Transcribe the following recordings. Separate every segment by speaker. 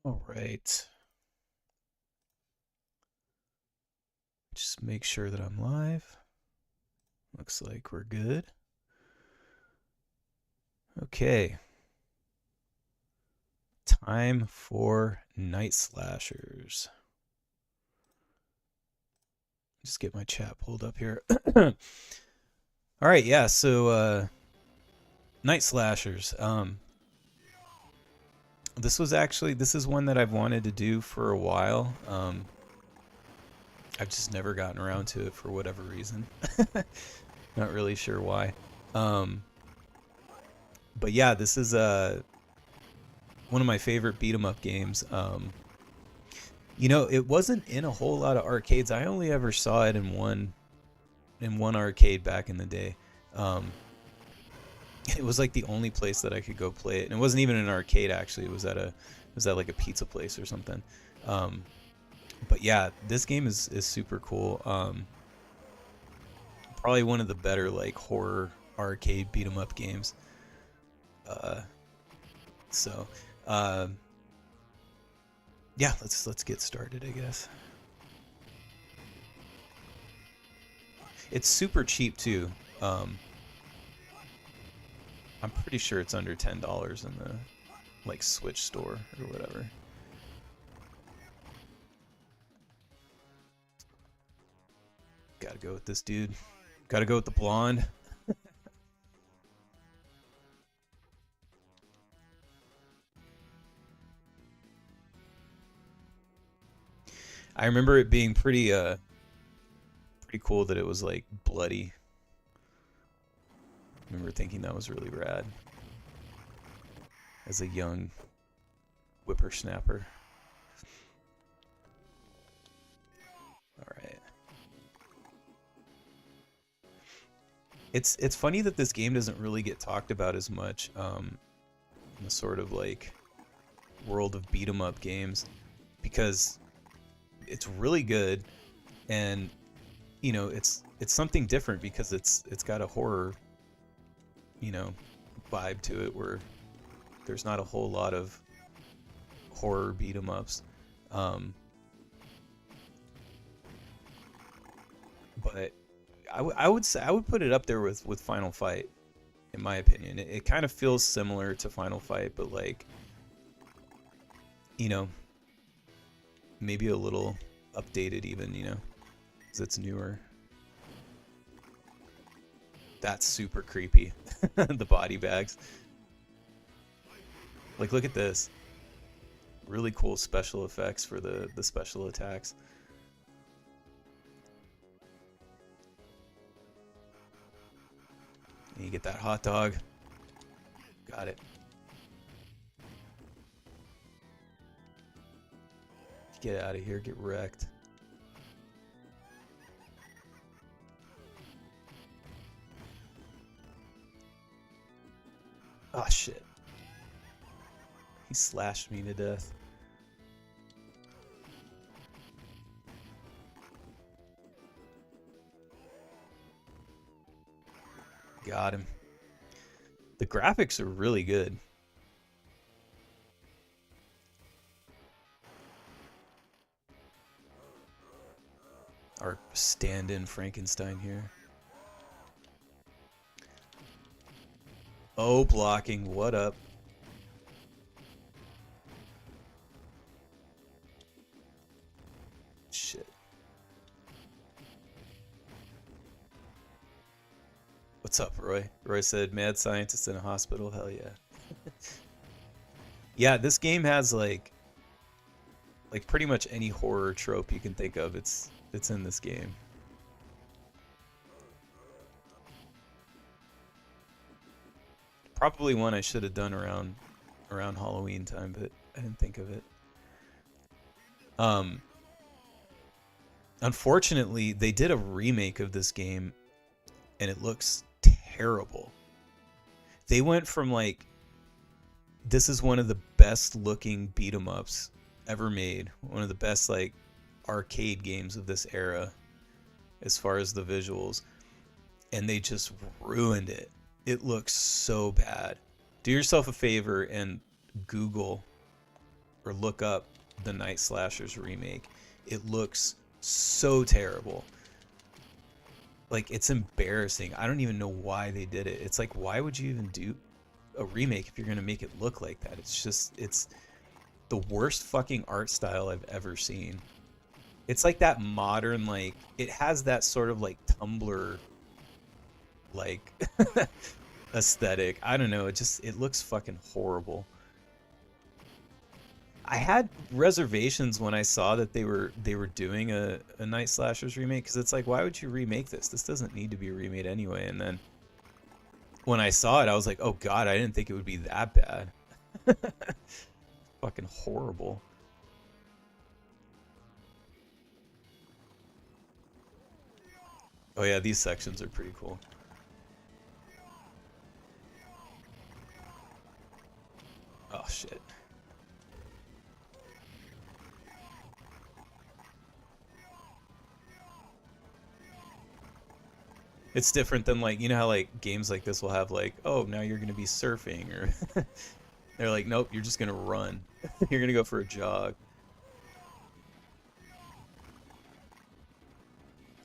Speaker 1: All right. Just make sure that I'm live. Looks like we're good. Okay. Time for Night Slashers. Just get my chat pulled up here. All right, yeah, so Night Slashers. This is one that I've wanted to do for a while. I've just never gotten around to it for whatever reason. Not really sure why. But yeah, this is one of my favorite beat 'em up games. It wasn't in a whole lot of arcades. I only ever saw it in one arcade back in the day. It was like the only place that I could go play it, and it wasn't even an arcade actually. It was at like a pizza place or something. But yeah, this game is super cool. Probably one of the better like horror arcade beat 'em up games. Yeah, let's get started, I guess. It's super cheap too. I'm pretty sure it's under $10 in the like Switch store or whatever. Gotta go with this dude. Gotta go with the blonde. I remember it being pretty cool that it was like bloody. I remember thinking that was really rad as a young whippersnapper. All right. It's funny that this game doesn't really get talked about as much in the sort of like world of beat 'em up games, because it's really good, and it's something different because it's got a horror vibe to it, where there's not a whole lot of horror beat 'em ups. But I would say I would put it up there with Final Fight, in my opinion. It kind of feels similar to Final Fight, but like maybe a little updated even, because it's newer. That's super creepy. The body bags. Like, look at this. Really cool special effects for the special attacks. And you get that hot dog. Got it. Get out of here, get wrecked. Oh shit. He slashed me to death. Got him. The graphics are really good. Our stand-in Frankenstein here. Oh, blocking. What up? Shit. What's up, Roy? Roy said, mad scientist in a hospital. Hell yeah. Yeah, this game has like pretty much any horror trope you can think of. It's in this game. Probably one I should have done around Halloween time, but I didn't think of it. Unfortunately, they did a remake of this game, and it looks terrible. They went from like, this is one of the best looking beat 'em ups ever made, one of the best like arcade games of this era as far as the visuals, and they just ruined it. It looks so bad. Do yourself a favor and Google or look up the Night Slashers remake. It looks so terrible. Like, it's embarrassing. I don't even know why they did it. It's like, why would you even do a remake if you're going to make it look like that? It's just, it's the worst fucking art style I've ever seen. It's like that modern, like, it has that sort of like Tumblr, like, aesthetic. I don't know. It looks fucking horrible. I had reservations when I saw that they were doing a Night Slashers remake, because it's like, why would you remake this? This doesn't need to be remade anyway. And then when I saw it, I was like, oh god, I didn't think it would be that bad. Fucking horrible. Oh yeah, these sections are pretty cool. Oh shit. It's different than, like, you know how like games like this will have like, oh, now you're gonna be surfing, or they're like, nope, you're just gonna run. You're gonna go for a jog.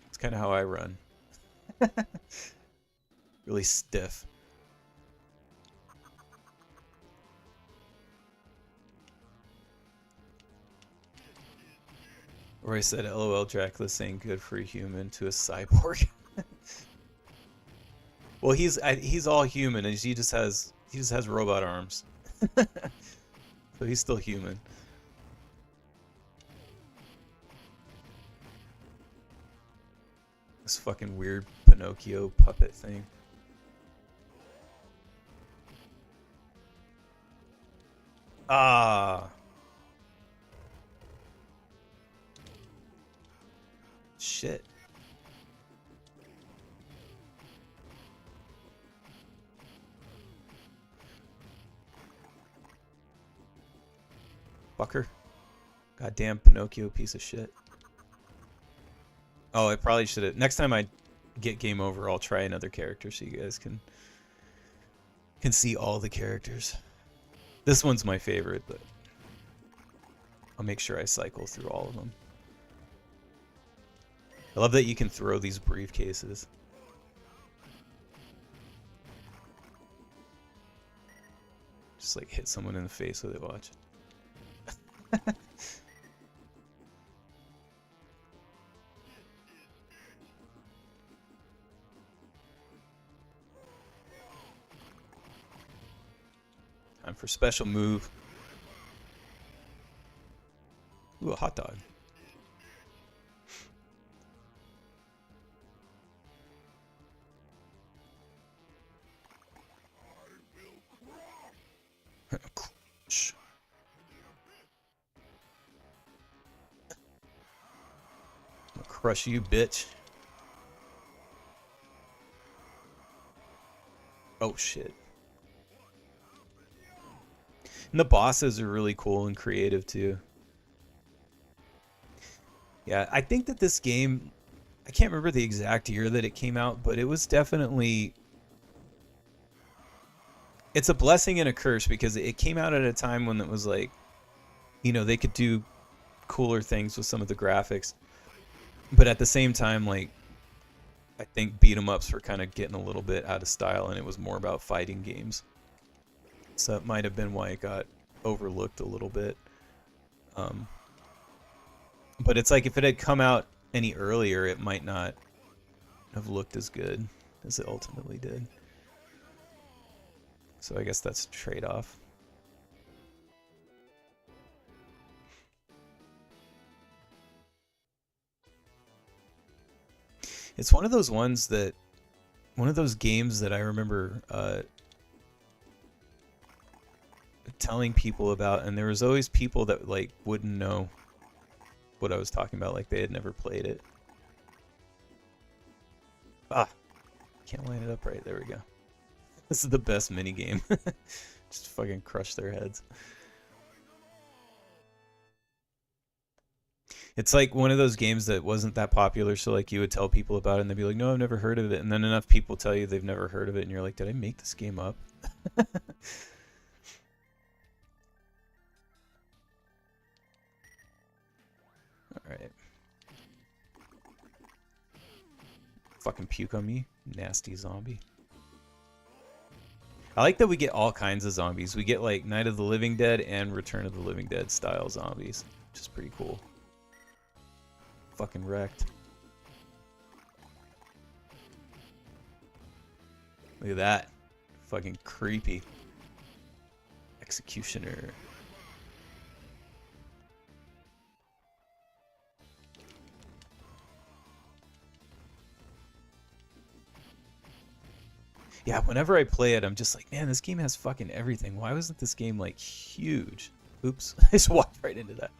Speaker 1: It's kind of how I run. Really stiff. Or I said, LOL, Dracula ain't good for a human to a cyborg. Well, he's all human, and he just has robot arms. So he's still human. This fucking weird Pinocchio puppet thing. Ah. Shit. Fucker. Goddamn Pinocchio piece of shit. Oh, I probably should have. Next time I get game over, I'll try another character so you guys can see all the characters. This one's my favorite, but I'll make sure I cycle through all of them. I love that you can throw these briefcases. Just like hit someone in the face with it, watch. Time for special move. Ooh, a hot dog. I'll crush you, bitch. Oh shit. And the bosses are really cool and creative too. Yeah, I think that this game, I can't remember the exact year that it came out, but it was definitely, it's a blessing and a curse, because it came out at a time when it was like, you know, they could do cooler things with some of the graphics, but at the same time, like, I think beat 'em ups were kind of getting a little bit out of style, and it was more about fighting games. So that might have been why it got overlooked a little bit. But it's like, if it had come out any earlier, it might not have looked as good as it ultimately did. So I guess that's a trade-off. It's one of those ones that, one of those games that I remember telling people about, and there was always people that like wouldn't know what I was talking about, like they had never played it. Ah, can't line it up right. There we go. This is the best mini game. Just fucking crush their heads. It's like one of those games that wasn't that popular, so like you would tell people about it and they'd be like, no, I've never heard of it. And then enough people tell you they've never heard of it, and you're like, did I make this game up? Alright. Fucking puke on me, nasty zombie. I like that we get all kinds of zombies. We get like Night of the Living Dead and Return of the Living Dead style zombies, which is pretty cool. Fucking wrecked. Look at that. Fucking creepy. Executioner. Yeah, whenever I play it, I'm just like, man, this game has fucking everything. Why wasn't this game, like, huge? Oops, I just walked right into that.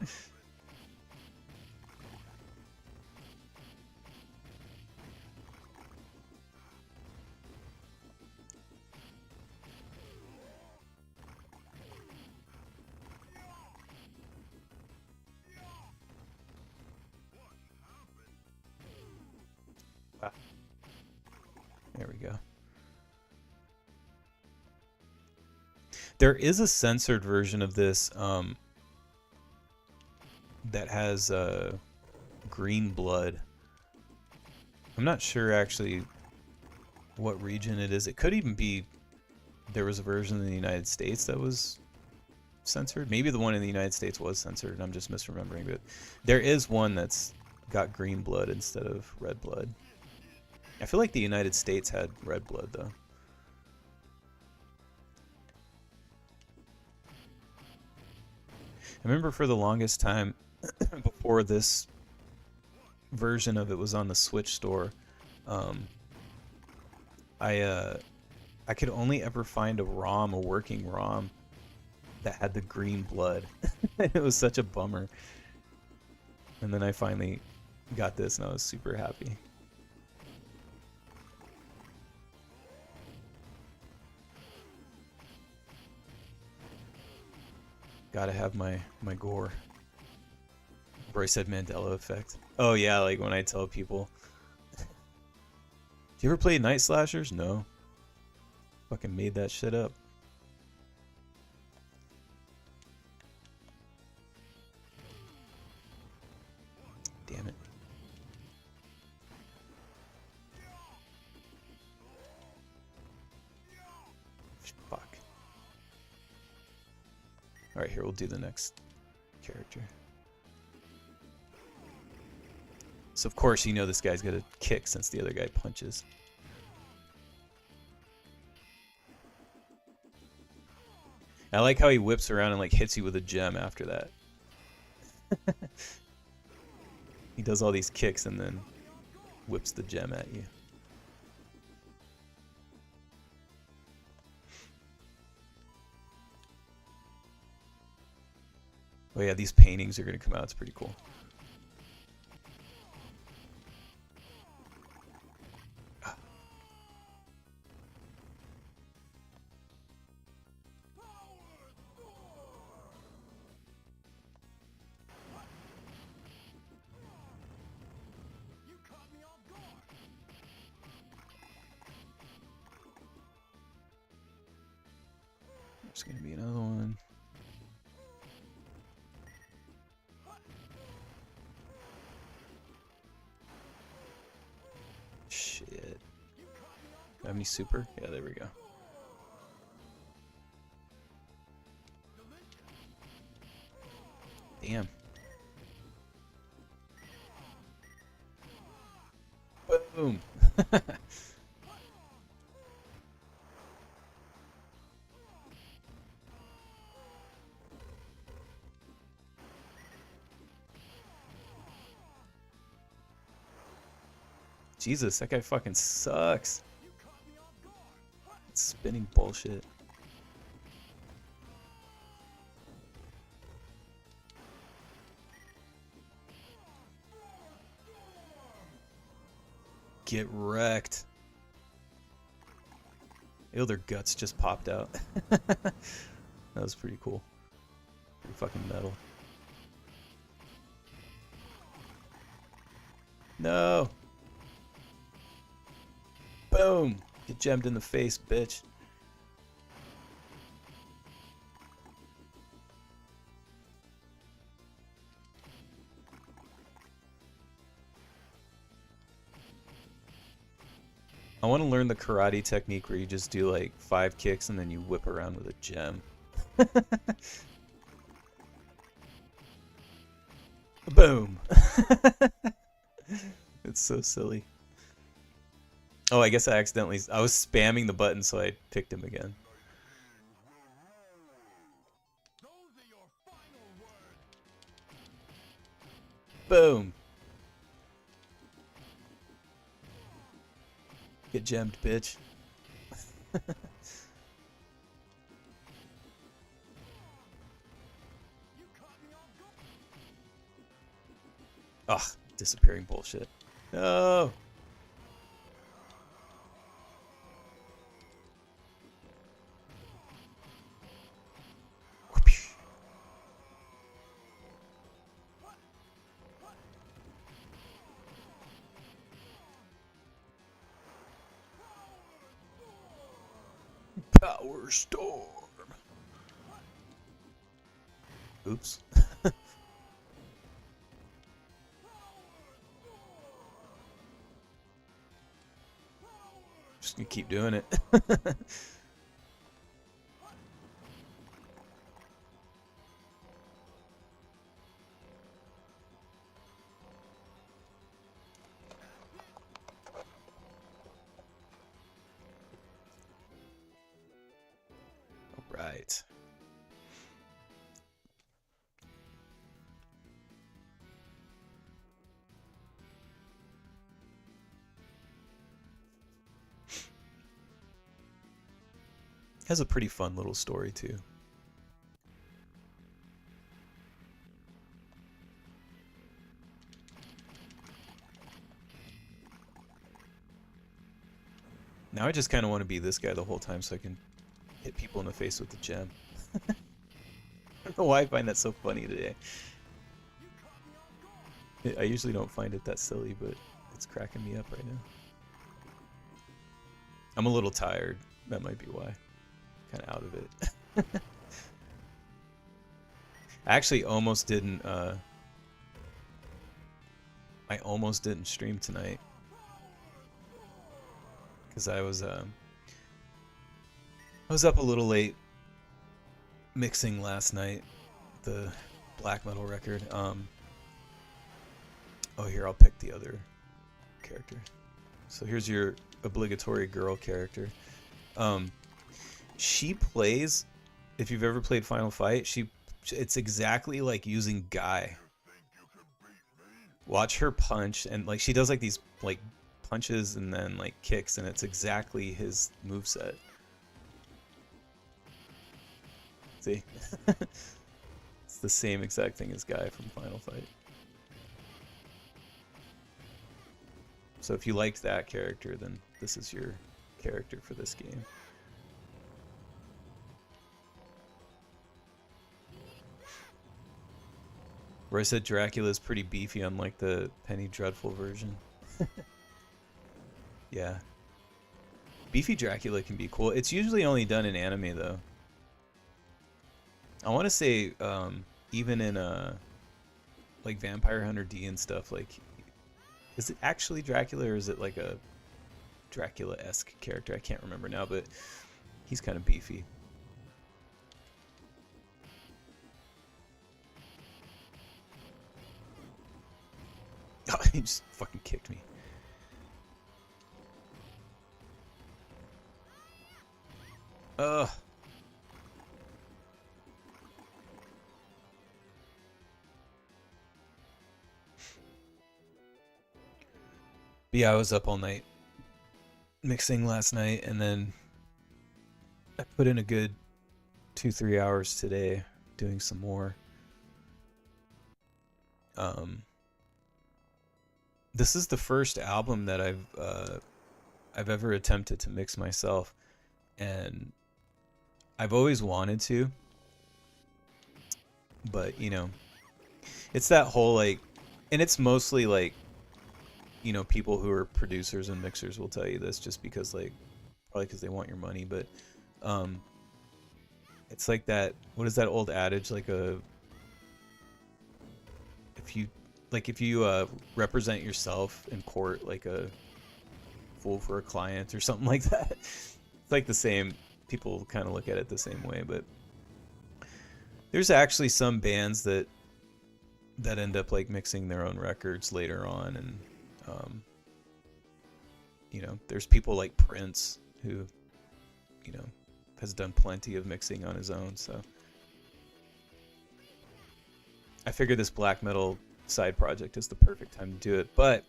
Speaker 1: Wow. There we go. There is a censored version of this that has green blood. I'm not sure actually what region it is. It could even be there was a version in the United States that was censored. Maybe the one in the United States was censored and I'm just misremembering, but there is one that's got green blood instead of red blood. I feel like the United States had red blood though. I remember for the longest time before this version of it was on the Switch store, I could only ever find a ROM, a working ROM, that had the green blood. It was such a bummer. And then I finally got this and I was super happy. Gotta have my gore. Roy said Mandela effect. Oh yeah, like when I tell people. Do you ever play Night Slashers? No. Fucking made that shit up. Damn it. Fuck. Alright, here we'll do the next character. So of course you know this guy's got a kick since the other guy punches. I like how he whips around and like hits you with a gem after that. He does all these kicks and then whips the gem at you. Oh yeah, these paintings are gonna come out. It's pretty cool. There's gonna be another one. Shit. Do I have any super? Yeah, there we go. Damn. Boom. Jesus, that guy fucking sucks. It's spinning bullshit. Get wrecked. Ew, their guts just popped out. That was pretty cool. Pretty fucking metal. No! Boom! Get gemmed in the face, bitch. I want to learn the karate technique where you just do like 5 kicks and then you whip around with a gem. Boom. It's so silly. Oh, I guess I was spamming the button, so I picked him again. Boom. Get gemmed, bitch. Ugh, disappearing bullshit. No. Power storm. Oops. Just gonna keep doing it. Right. Has a pretty fun little story too. Now I just kind of want to be this guy the whole time so I can hit people in the face with the gem. I don't know why I find that so funny today. I usually don't find it that silly, but it's cracking me up right now. I'm a little tired. That might be why. Kind of out of it. I actually almost didn't. I almost didn't stream tonight because I was up a little late mixing last night the black metal record. Oh, here, I'll pick the other character. So here's your obligatory girl character. She plays, if you've ever played Final Fight, it's exactly like using Guy. Watch her punch, and like she does like these like punches and then like kicks, and it's exactly his moveset. See? It's the same exact thing as Guy from Final Fight. So if you liked that character, then this is your character for this game. Where I said Dracula is pretty beefy, unlike the Penny Dreadful version. Yeah. Beefy Dracula can be cool. It's usually only done in anime, though. I want to say, even in like Vampire Hunter D and stuff, like, is it actually Dracula or is it like a Dracula-esque character? I can't remember now, but he's kind of beefy. Oh, he just fucking kicked me. Ugh. But yeah, I was up all night mixing last night, and then I put in a good 2-3 hours today doing some more. This is the first album that I've ever attempted to mix myself, and I've always wanted to, but you know, it's that whole like, and it's mostly like, you know, people who are producers and mixers will tell you this just because like, probably because they want your money, but it's like that, what is that old adage, like if you represent yourself in court like a helpful for a client or something like that. It's like the same, people kind of look at it the same way, but there's actually some bands that end up like mixing their own records later on, and you know, there's people like Prince who, you know, has done plenty of mixing on his own. So I figured this black metal side project is the perfect time to do it. But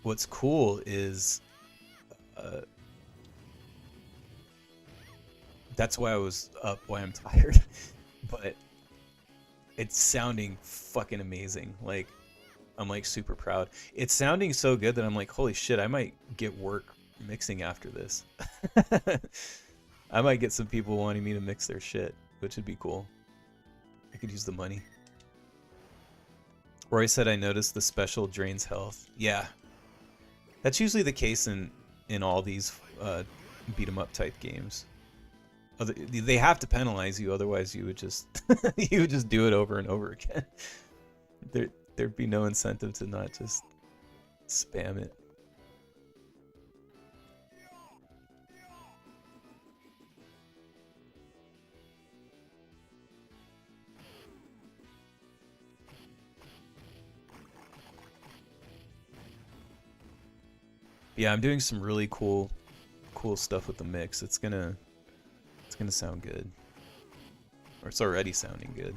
Speaker 1: what's cool is that's why I was up, why I'm tired. But it's sounding fucking amazing. Like, I'm like super proud. It's sounding so good that I'm like, holy shit, I might get work mixing after this. I might get some people wanting me to mix their shit, which would be cool. I could use the money. Roy said, I noticed the special drains health. Yeah. That's usually the case in all these beat 'em up type games. They have to penalize you, otherwise you would just you would just do it over and over again. There'd be no incentive to not just spam it. Yeah, I'm doing some really cool stuff with the mix. It's gonna sound good, or it's already sounding good.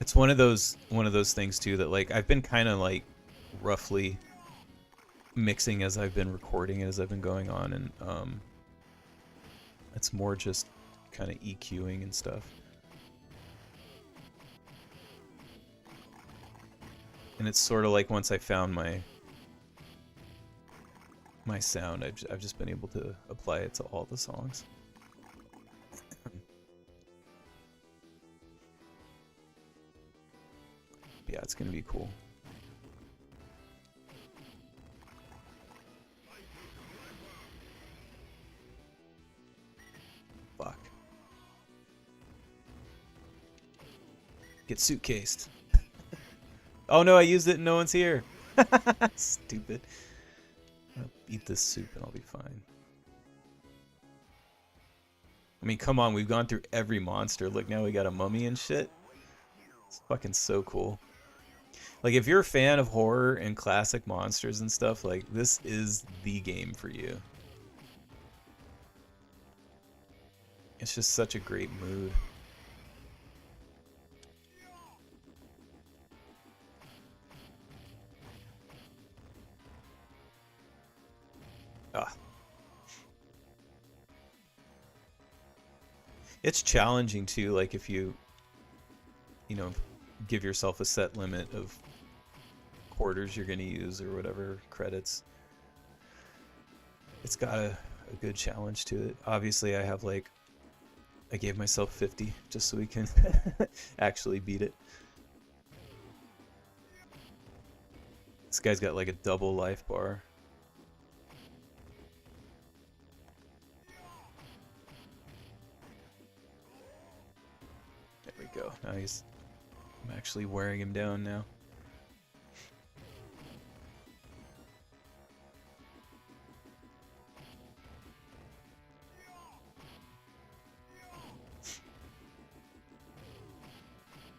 Speaker 1: It's one of those things too that, like, I've been kind of like roughly mixing as I've been recording, as I've been going on, and it's more just kind of EQing and stuff. And it's sort of like once I found my sound, I've just been able to apply it to all the songs. Yeah, it's gonna be cool. Fuck. Get suitcased. Oh no, I used it and no one's here. Stupid. I'll eat this soup and I'll be fine. I mean, come on, we've gone through every monster. Look, now we got a mummy and shit. It's fucking so cool. Like, if you're a fan of horror and classic monsters and stuff, like, this is the game for you. It's just such a great mood. Ah. It's challenging too, like, if you know, give yourself a set limit of quarters you're going to use or whatever, credits. It's got a good challenge to it. Obviously, I gave myself 50 just so we can actually beat it. This guy's got like a double life bar. There we go. Now I'm actually wearing him down now.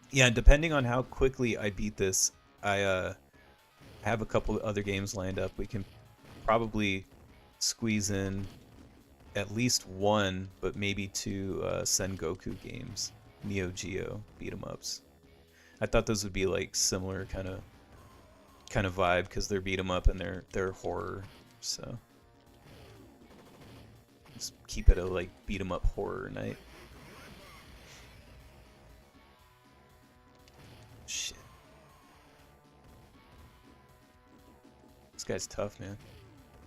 Speaker 1: Yeah, depending on how quickly I beat this, I have a couple of other games lined up. We can probably squeeze in at least one, but maybe two Sengoku games, Neo Geo beat 'em ups. I thought those would be like similar kind of vibe because they're beat 'em up and they're horror, so just keep it a like beat 'em up horror night. Shit. This guy's tough, man.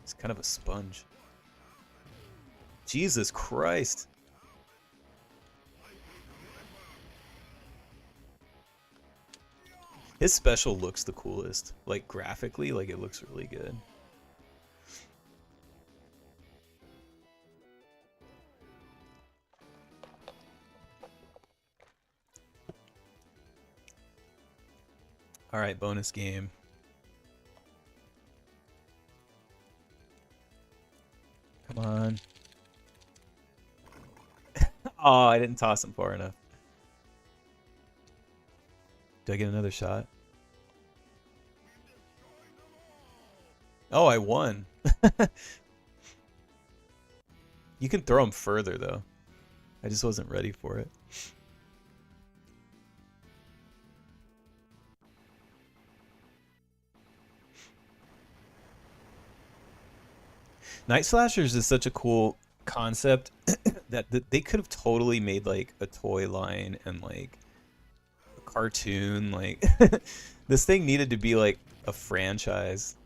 Speaker 1: He's kind of a sponge. Jesus Christ. His special looks the coolest. Like, graphically, like, it looks really good. Alright, bonus game. Oh, I didn't toss him far enough. Do I get another shot? Oh, I won. You can throw him further, though. I just wasn't ready for it. Night Slashers is such a cool concept that they could have totally made like a toy line and like a cartoon. Like this thing needed to be like a franchise,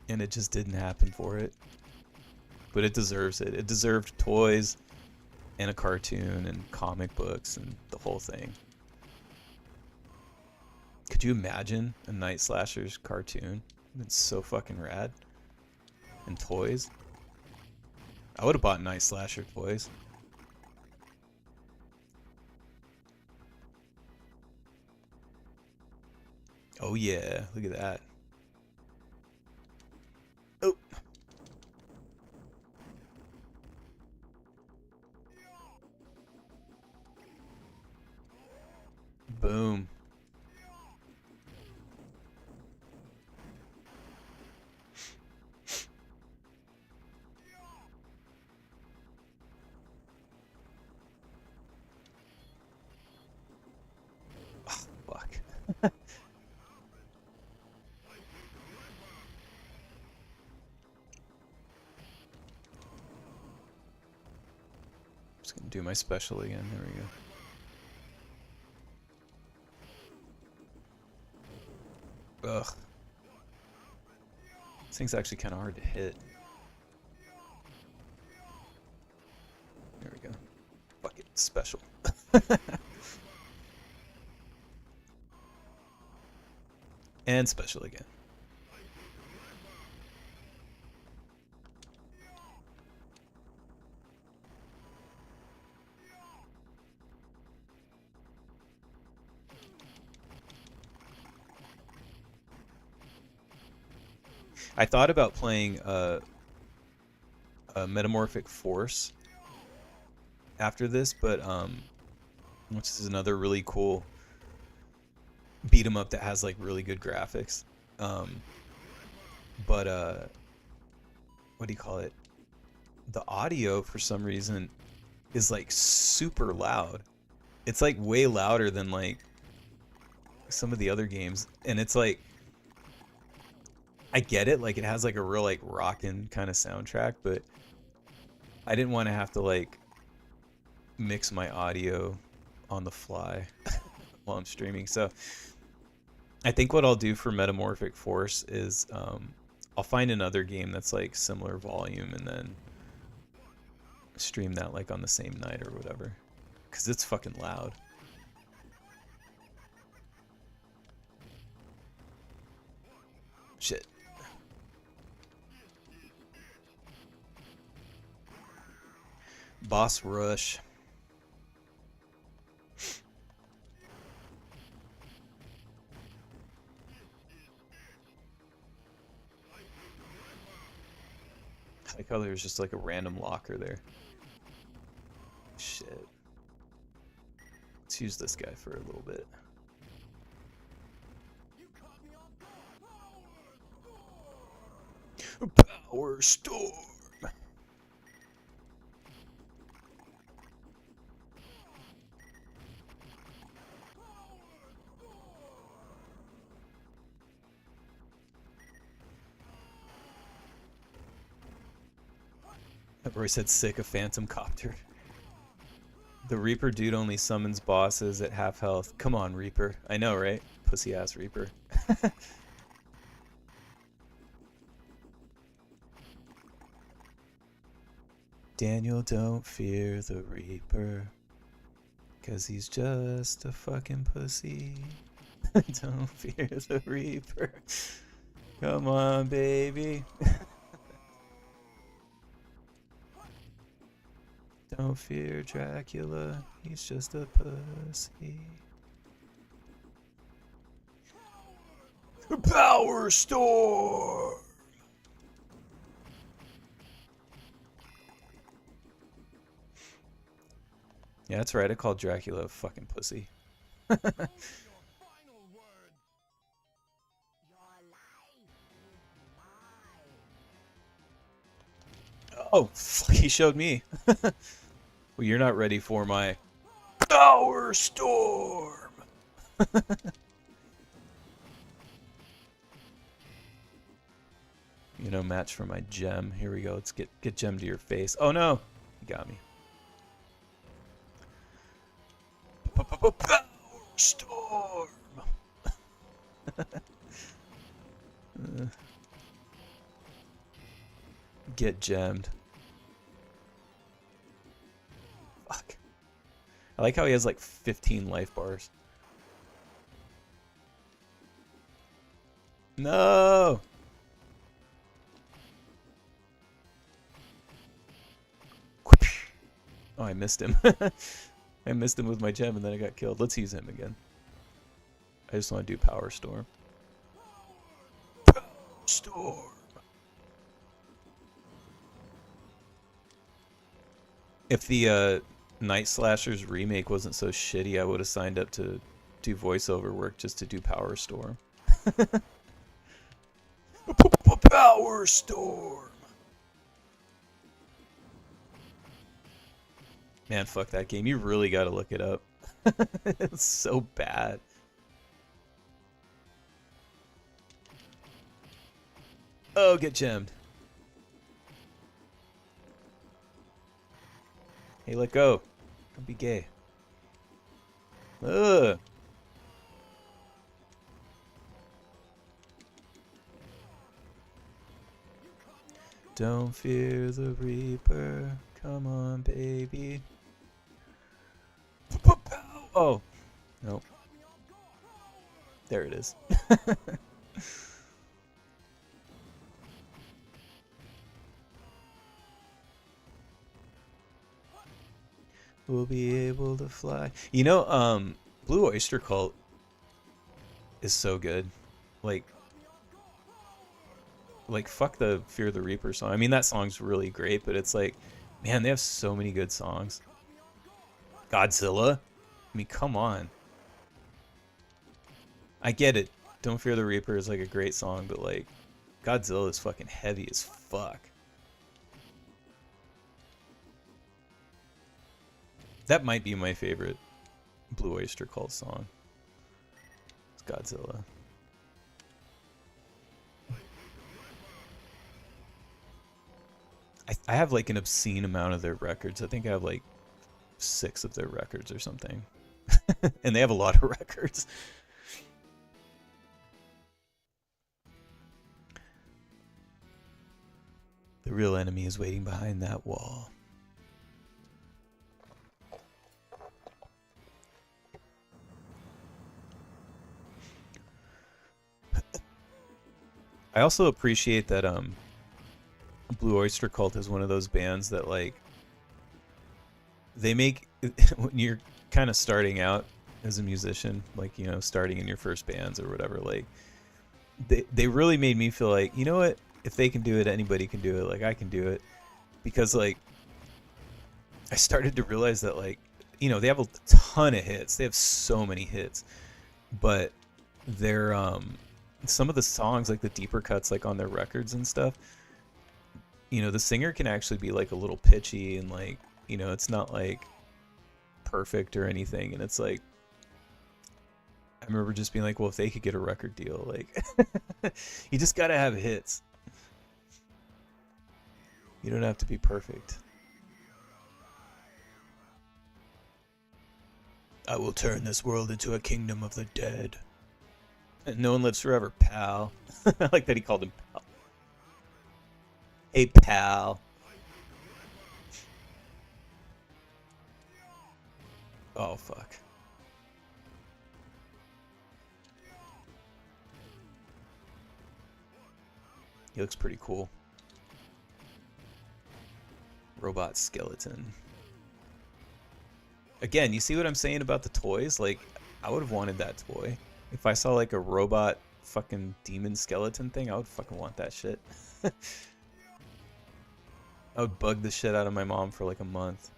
Speaker 1: and it just didn't happen for it. But it deserves it. It deserved toys and a cartoon and comic books and the whole thing. Could you imagine a Night Slashers cartoon? It's so fucking rad. And toys. I would have bought Night Slasher toys. Oh yeah, look at that. Oh. Boom. Oh, fuck. Just gonna do my special again. There we go. Ugh. This thing's actually kind of hard to hit. There we go. Fuck it. Special. And special again. I thought about playing a Metamorphic Force after this, but which is another really cool beat 'em up that has like really good graphics. But what do you call it? The audio for some reason is like super loud. It's like way louder than like some of the other games, and it's like I get it, like it has like a real like rockin' kind of soundtrack, but I didn't want to have to like mix my audio on the fly while I'm streaming. So I think what I'll do for Metamorphic Force is I'll find another game that's like similar volume and then stream that like on the same night or whatever, because it's fucking loud. Shit. Boss rush. I like how there's just like a random locker there. Shit. Let's use this guy for a little bit. Power Storm. I've already said sick of Phantom Copter. The Reaper dude only summons bosses at half health. Come on, Reaper. I know, right? Pussy ass Reaper. Daniel, don't fear the Reaper, 'cause he's just a fucking pussy. Don't fear the Reaper. Come on, baby. Don't fear Dracula, he's just a pussy. Power Storm! Yeah, that's right. I called Dracula a fucking pussy. Oh, fuck, he showed me. Well, you're not ready for my power storm. You know, match for my gem. Here we go. Let's get gem to your face. Oh no, you got me. Power storm. Get gemmed. Fuck. I like how he has like 15 life bars. No. Oh, I missed him. I missed him with my gem and then I got killed. Let's use him again. I just want to do Power Storm. Power Storm. If the Night Slashers remake wasn't so shitty, I would have signed up to do voiceover work just to do Power Storm. Power Storm. Man, fuck that game. You really gotta look it up. It's so bad. Oh, get gemmed. Hey, let go. Don't be gay. Ugh. Don't fear the Reaper. Come on, baby. Oh. Nope. There it is. We'll be able to fly. You know, Blue Oyster Cult is so good. Like fuck the Fear the Reaper song. I mean, that song's really great, but it's like, man, they have so many good songs. Godzilla? I mean, come on. I get it. Don't Fear the Reaper is like a great song, but like, Godzilla is fucking heavy as fuck. That might be my favorite Blue Oyster Cult song. It's Godzilla. I have like an obscene amount of their records. I think I have like 6 of their records or something. And they have a lot of records. The real enemy is waiting behind that wall. I also appreciate that Blue Oyster Cult is one of those bands that like they make when you're kind of starting out as a musician, like, you know, starting in your first bands or whatever, like they really made me feel like, you know what, if they can do it, anybody can do it, like I can do it. Because like I started to realize that, like, you know, they have a ton of hits. They have so many hits. But they're some of the songs, like the deeper cuts, like on their records and stuff, you know, the singer can actually be like a little pitchy and like, you know, it's not like perfect or anything. And it's like, I remember just being like, well, if they could get a record deal, like, you just gotta have hits. You don't have to be perfect. I will turn this world into a kingdom of the dead. And no one lives forever, pal. I like that he called him pal. Hey, pal. Oh, fuck. He looks pretty cool. Robot skeleton. Again, you see what I'm saying about the toys? Like, I would have wanted that toy. If I saw like a robot fucking demon skeleton thing, I would fucking want that shit. I would bug the shit out of my mom for like a month.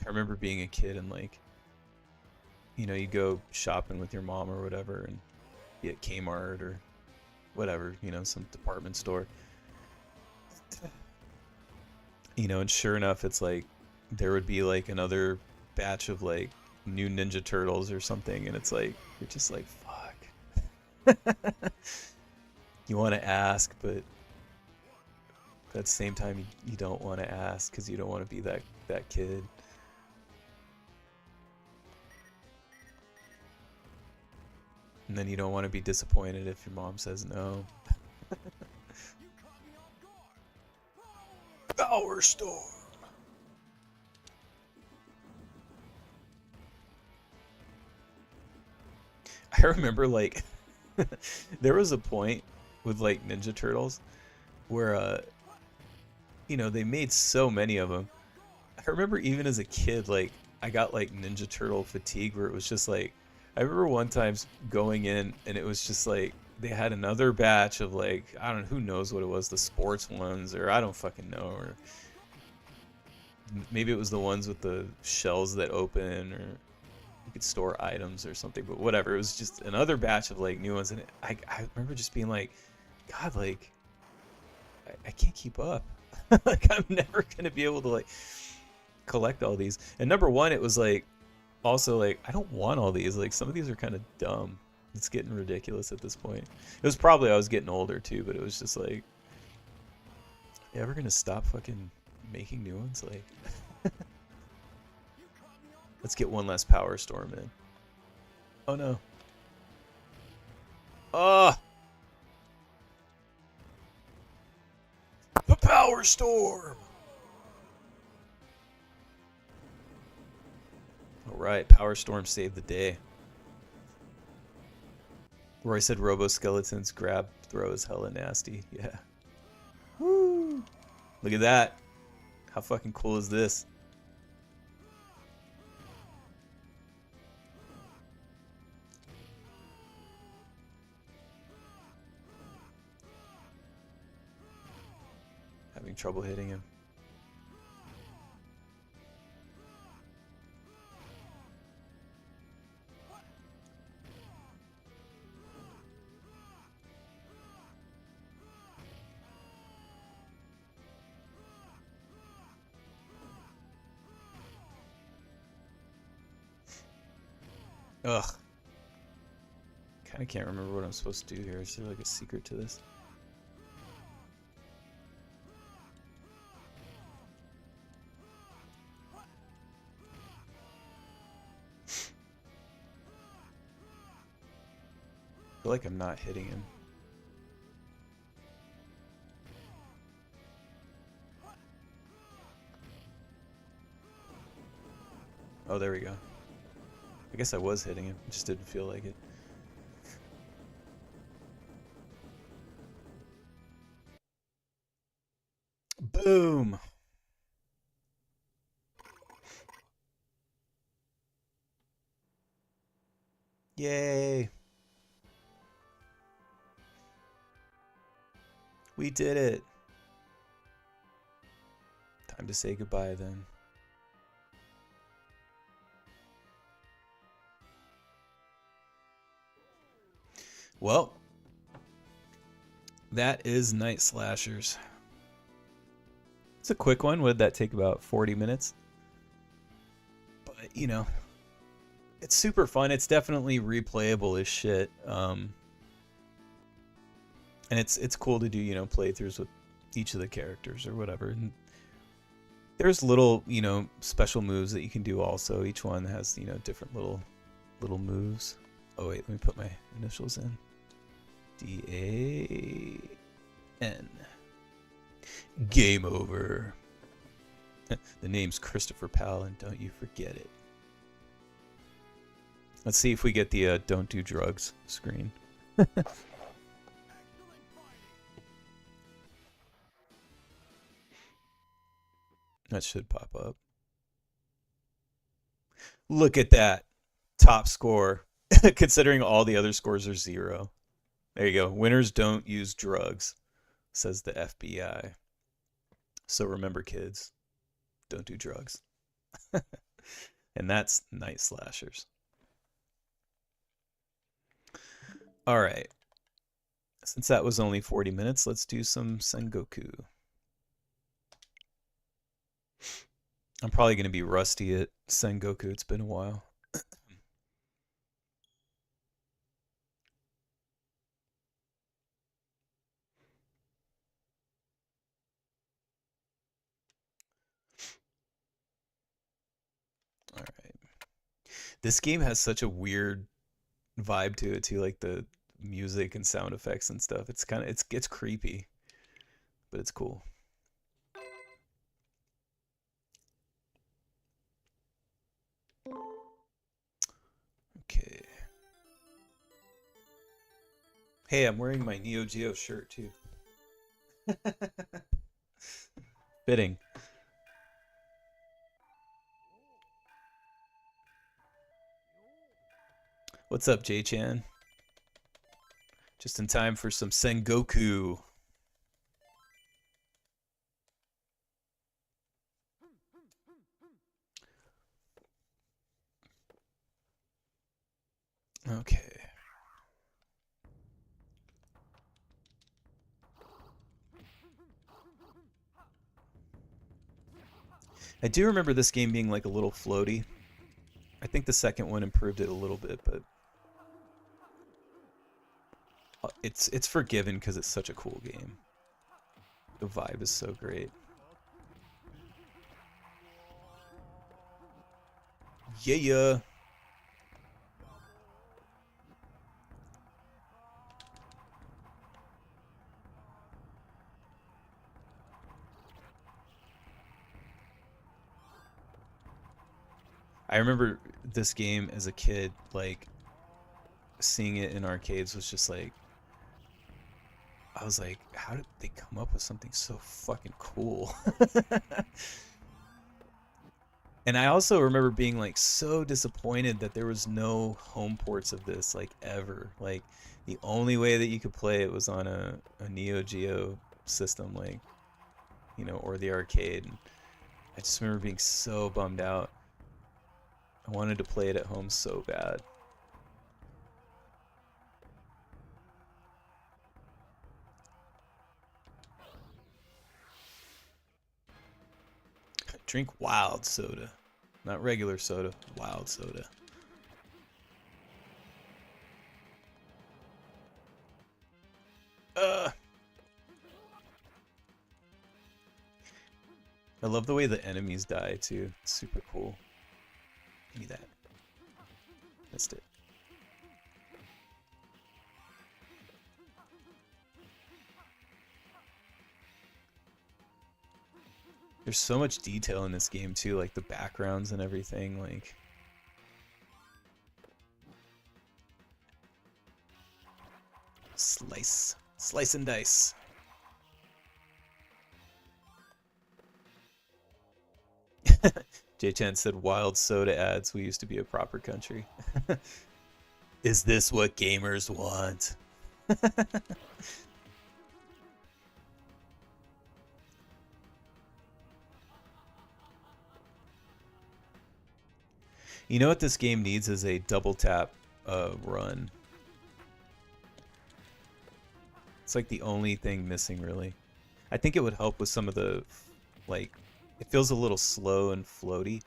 Speaker 1: remember being a kid and like, you know, you go shopping with your mom or whatever, and be at Kmart or whatever, you know, some department store. You know, and sure enough, it's like there would be like another batch of like new Ninja Turtles or something, and it's like you're just like, fuck. You want to ask, but at the same time, you don't want to ask because you don't want to be that kid. And then you don't want to be disappointed if your mom says no. Power Storm! I remember, like, there was a point with, like, Ninja Turtles where, you know, they made so many of them. I remember even as a kid, like, I got, like, Ninja Turtle fatigue where it was just, like, I remember one time going in and it was just, like, they had another batch of, like, I don't know, who knows what it was, the sports ones, or I don't fucking know, or maybe it was the ones with the shells that open, or you could store items or something, but whatever. It was just another batch of like new ones, and I remember just being like, God, like I can't keep up. Like I'm never gonna be able to like collect all these. And number one, it was like also like I don't want all these. Like some of these are kind of dumb. It's getting ridiculous at this point. It was probably I was getting older too, but it was just like, you ever gonna stop fucking making new ones? Like, let's get one last Power Storm in. Oh no. Oh! The Power Storm! Alright, Power Storm saved the day. Roy said Robo-Skeleton's grab throw is hella nasty. Yeah. Woo! Look at that. How fucking cool is this? Having trouble hitting him. Ugh. Kinda can't remember what I'm supposed to do here. Is there like a secret to this? I feel like I'm not hitting him. Oh, there we go. I guess I was hitting him. It just didn't feel like it. Boom! Yay! We did it! Time to say goodbye then. Well, that is Night Slashers. It's a quick one. What did that take? About 40 minutes? But, you know, it's super fun. It's definitely replayable as shit. And it's cool to do, you know, playthroughs with each of the characters or whatever. And there's little, you know, special moves that you can do also. Each one has, you know, different little moves. Oh wait, let me put my initials in. D-A-N. Game over. The name's Christopher Powell, and don't you forget it. Let's see if we get the don't do drugs screen. That should pop up. Look at that. Top score. Considering all the other scores are 0. There you go. Winners don't use drugs, says the FBI. So remember, kids, don't do drugs. And that's Night Slashers. All right. Since that was only 40 minutes, let's do some Sengoku. I'm probably going to be rusty at Sengoku. It's been a while. All right. This game has such a weird vibe to it too, like the music and sound effects and stuff. It's kind of it's creepy, but it's cool. Okay. Hey, I'm wearing my Neo Geo shirt too. Fitting. What's up, J-Chan? Just in time for some Sengoku. Okay. I do remember this game being like a little floaty. I think the second one improved it a little bit, but it's forgiven because it's such a cool game. The vibe is so great. Yeah. I remember this game as a kid, like seeing it in arcades was just like, I was like, how did they come up with something so fucking cool? And I also remember being like so disappointed that there was no home ports of this like ever. Like the only way that you could play it was on a Neo Geo system, like, you know, or the arcade. And I just remember being so bummed out. I wanted to play it at home so bad. Drink wild soda. Not regular soda, wild soda. I love the way the enemies die too. It's super cool. Give me that. Missed it. There's so much detail in this game too, like the backgrounds and everything, like slice and dice. J-Chan said wild soda ads, we used to be a proper country. Is this what gamers want? You know what this game needs is a double tap run. It's like the only thing missing, really. I think it would help with some of the, like, it feels a little slow and floaty.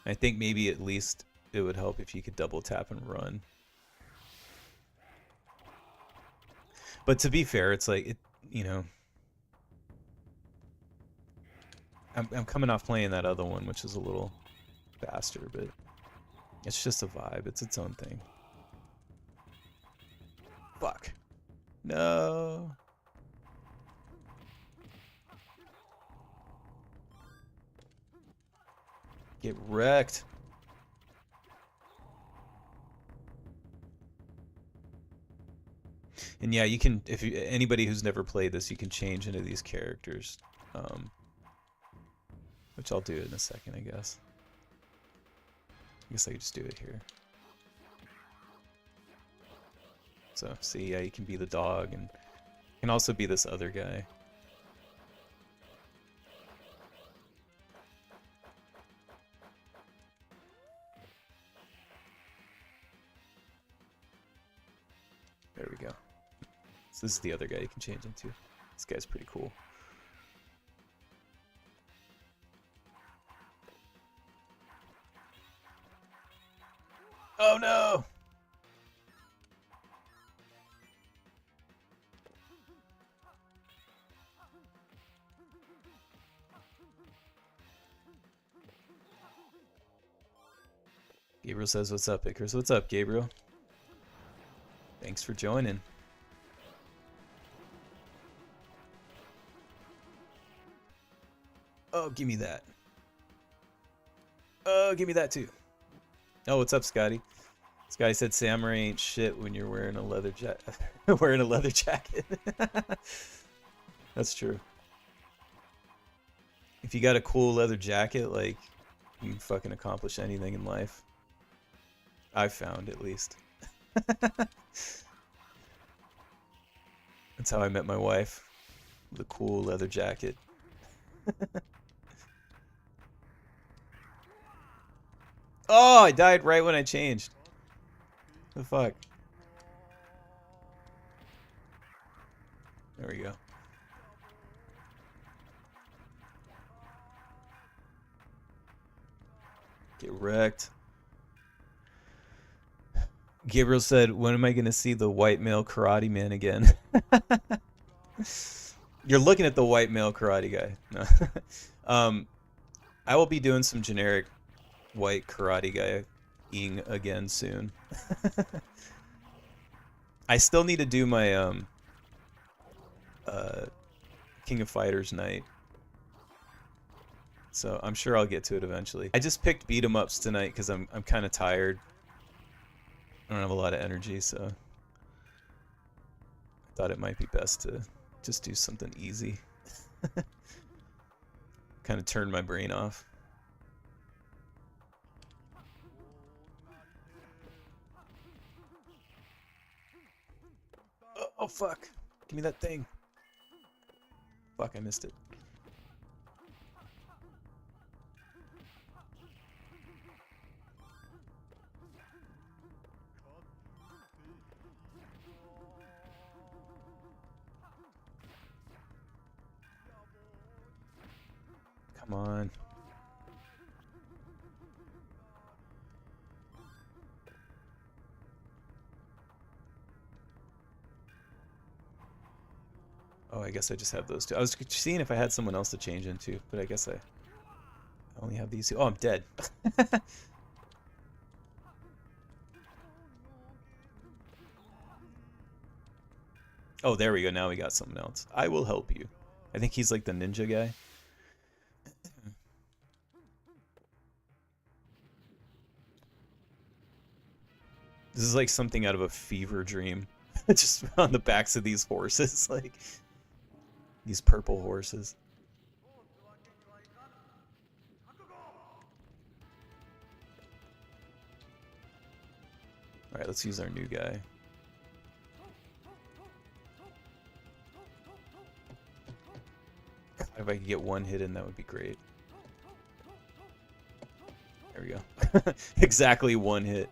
Speaker 1: I think maybe at least it would help if you could double tap and run. But to be fair, it's like, it, you know, I'm coming off playing that other one, which is a little faster, but it's just a vibe. It's its own thing. Fuck. No. Get wrecked. And yeah, you can, if you, anybody who's never played this, you can change into these characters, which I'll do in a second, I guess. I guess I could just do it here. So, see, yeah, you can be the dog, and you can also be this other guy. So this is the other guy you can change into. This guy's pretty cool. Oh no! Gabriel says, what's up, Icarus? What's up, Gabriel? Thanks for joining. Oh, give me that. Oh, give me that too. Oh, what's up, Scotty? Scotty said samurai ain't shit when you're wearing a leather jacket. That's true. If you got a cool leather jacket, like, you can fucking accomplish anything in life. I've found, at least. That's how I met my wife. With a cool leather jacket. Oh, I died right when I changed. The fuck? There we go. Get wrecked. Gabriel said, when am I going to see the white male karate man again? You're looking at the white male karate guy. No. I will be doing some generic white karate guy-ing again soon. I still need to do my King of Fighters night. So I'm sure I'll get to it eventually. I just picked beat 'em ups tonight because I'm kind of tired. I don't have a lot of energy, so I thought it might be best to just do something easy. Kind of turn my brain off. Oh fuck! Give me that thing. Fuck, I missed it. Come on. Oh, I guess I just have those two. I was seeing if I had someone else to change into, but I guess I only have these two. Oh, I'm dead. Oh, there we go. Now we got someone else. I will help you. I think he's like the ninja guy. This is like something out of a fever dream. Just on the backs of these horses, like these purple horses. Alright, let's use our new guy. If I could get one hit in, that would be great. There we go. Exactly one hit.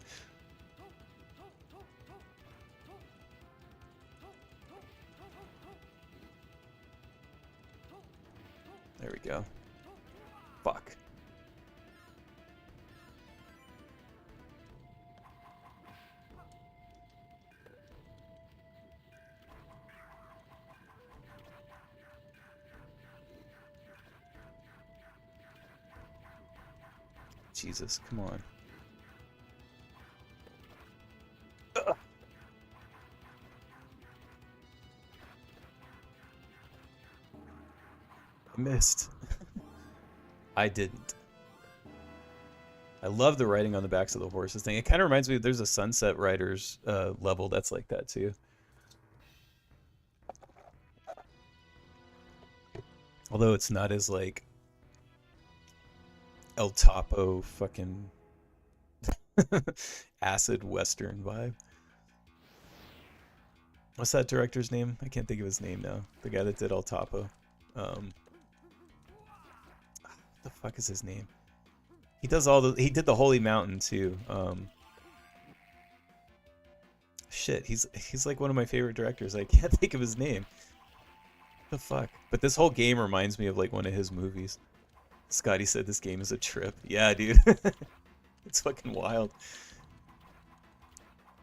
Speaker 1: There we go. Fuck. Jesus, come on. Ugh. I missed. I didn't. I love the writing on the backs of the horses thing. It kind of reminds me, there's a Sunset Riders level that's like that too. Although it's not as like El Topo fucking acid western vibe. What's that director's name? I can't think of his name now. The guy that did El Topo. What the fuck is his name? He does all the. He did the Holy Mountain too. Shit, he's like one of my favorite directors. I can't think of his name. The fuck? But this whole game reminds me of like one of his movies. Scotty said this game is a trip. Yeah, dude. It's fucking wild.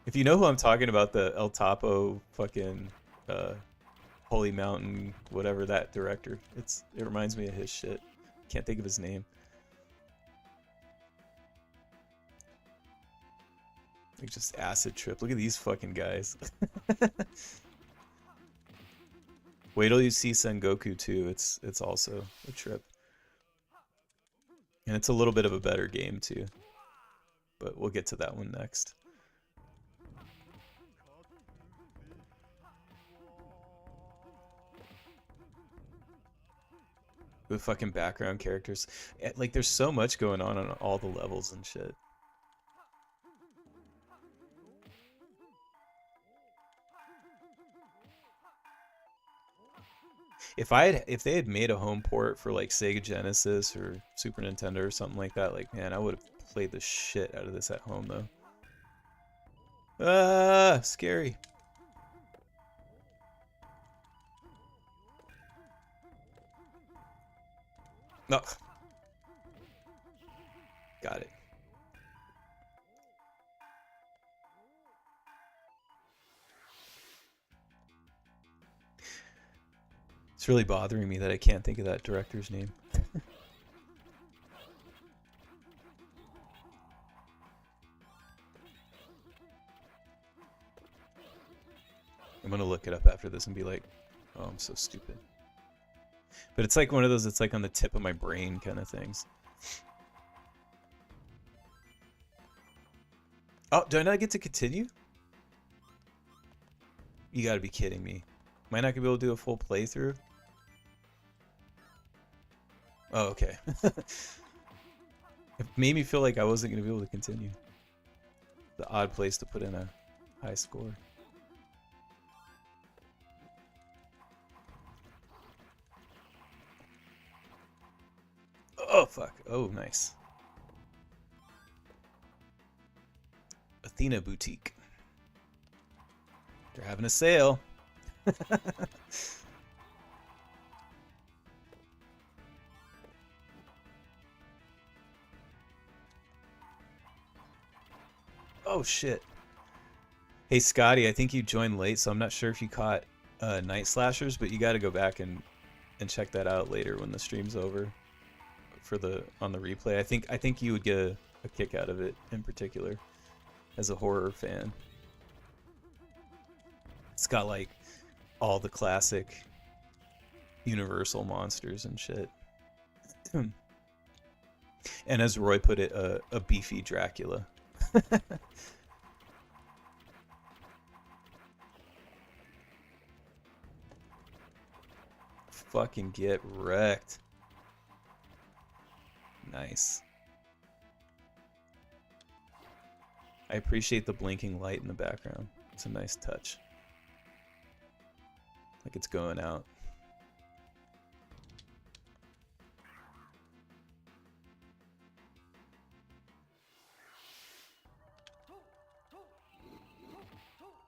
Speaker 1: If you know who I'm talking about, the El Topo fucking Holy Mountain, whatever, that director. It reminds me of his shit. Can't think of his name. Like just acid trip. Look at these fucking guys. Wait till you see Sengoku 2. It's also a trip. And it's a little bit of a better game too. But we'll get to that one next. The fucking background characters. Like there's so much going on all the levels and shit. If they had made a home port for like Sega Genesis or Super Nintendo or something like that, like man, I would have played the shit out of this at home though. Ah, scary. No. Got it. It's really bothering me that I can't think of that director's name. I'm gonna look it up after this and be like, oh, I'm so stupid. But it's like one of those, it's like on the tip of my brain kind of things. Oh, do I not get to continue? You gotta be kidding me. Am I not gonna be able to do a full playthrough? Oh, okay. It made me feel like I wasn't gonna be able to continue. The odd place to put in a high score. Oh, fuck. Oh, nice. Athena Boutique. They're having a sale. Oh, shit. Hey, Scotty, I think you joined late, so I'm not sure if you caught Night Slashers, but you got to go back and check that out later when the stream's over for on the replay. I think you would get a kick out of it in particular as a horror fan. It's got like all the classic Universal monsters and shit. And as Roy put it, a beefy Dracula. Fucking get wrecked. Nice. I appreciate the blinking light in the background. It's a nice touch. Like it's going out.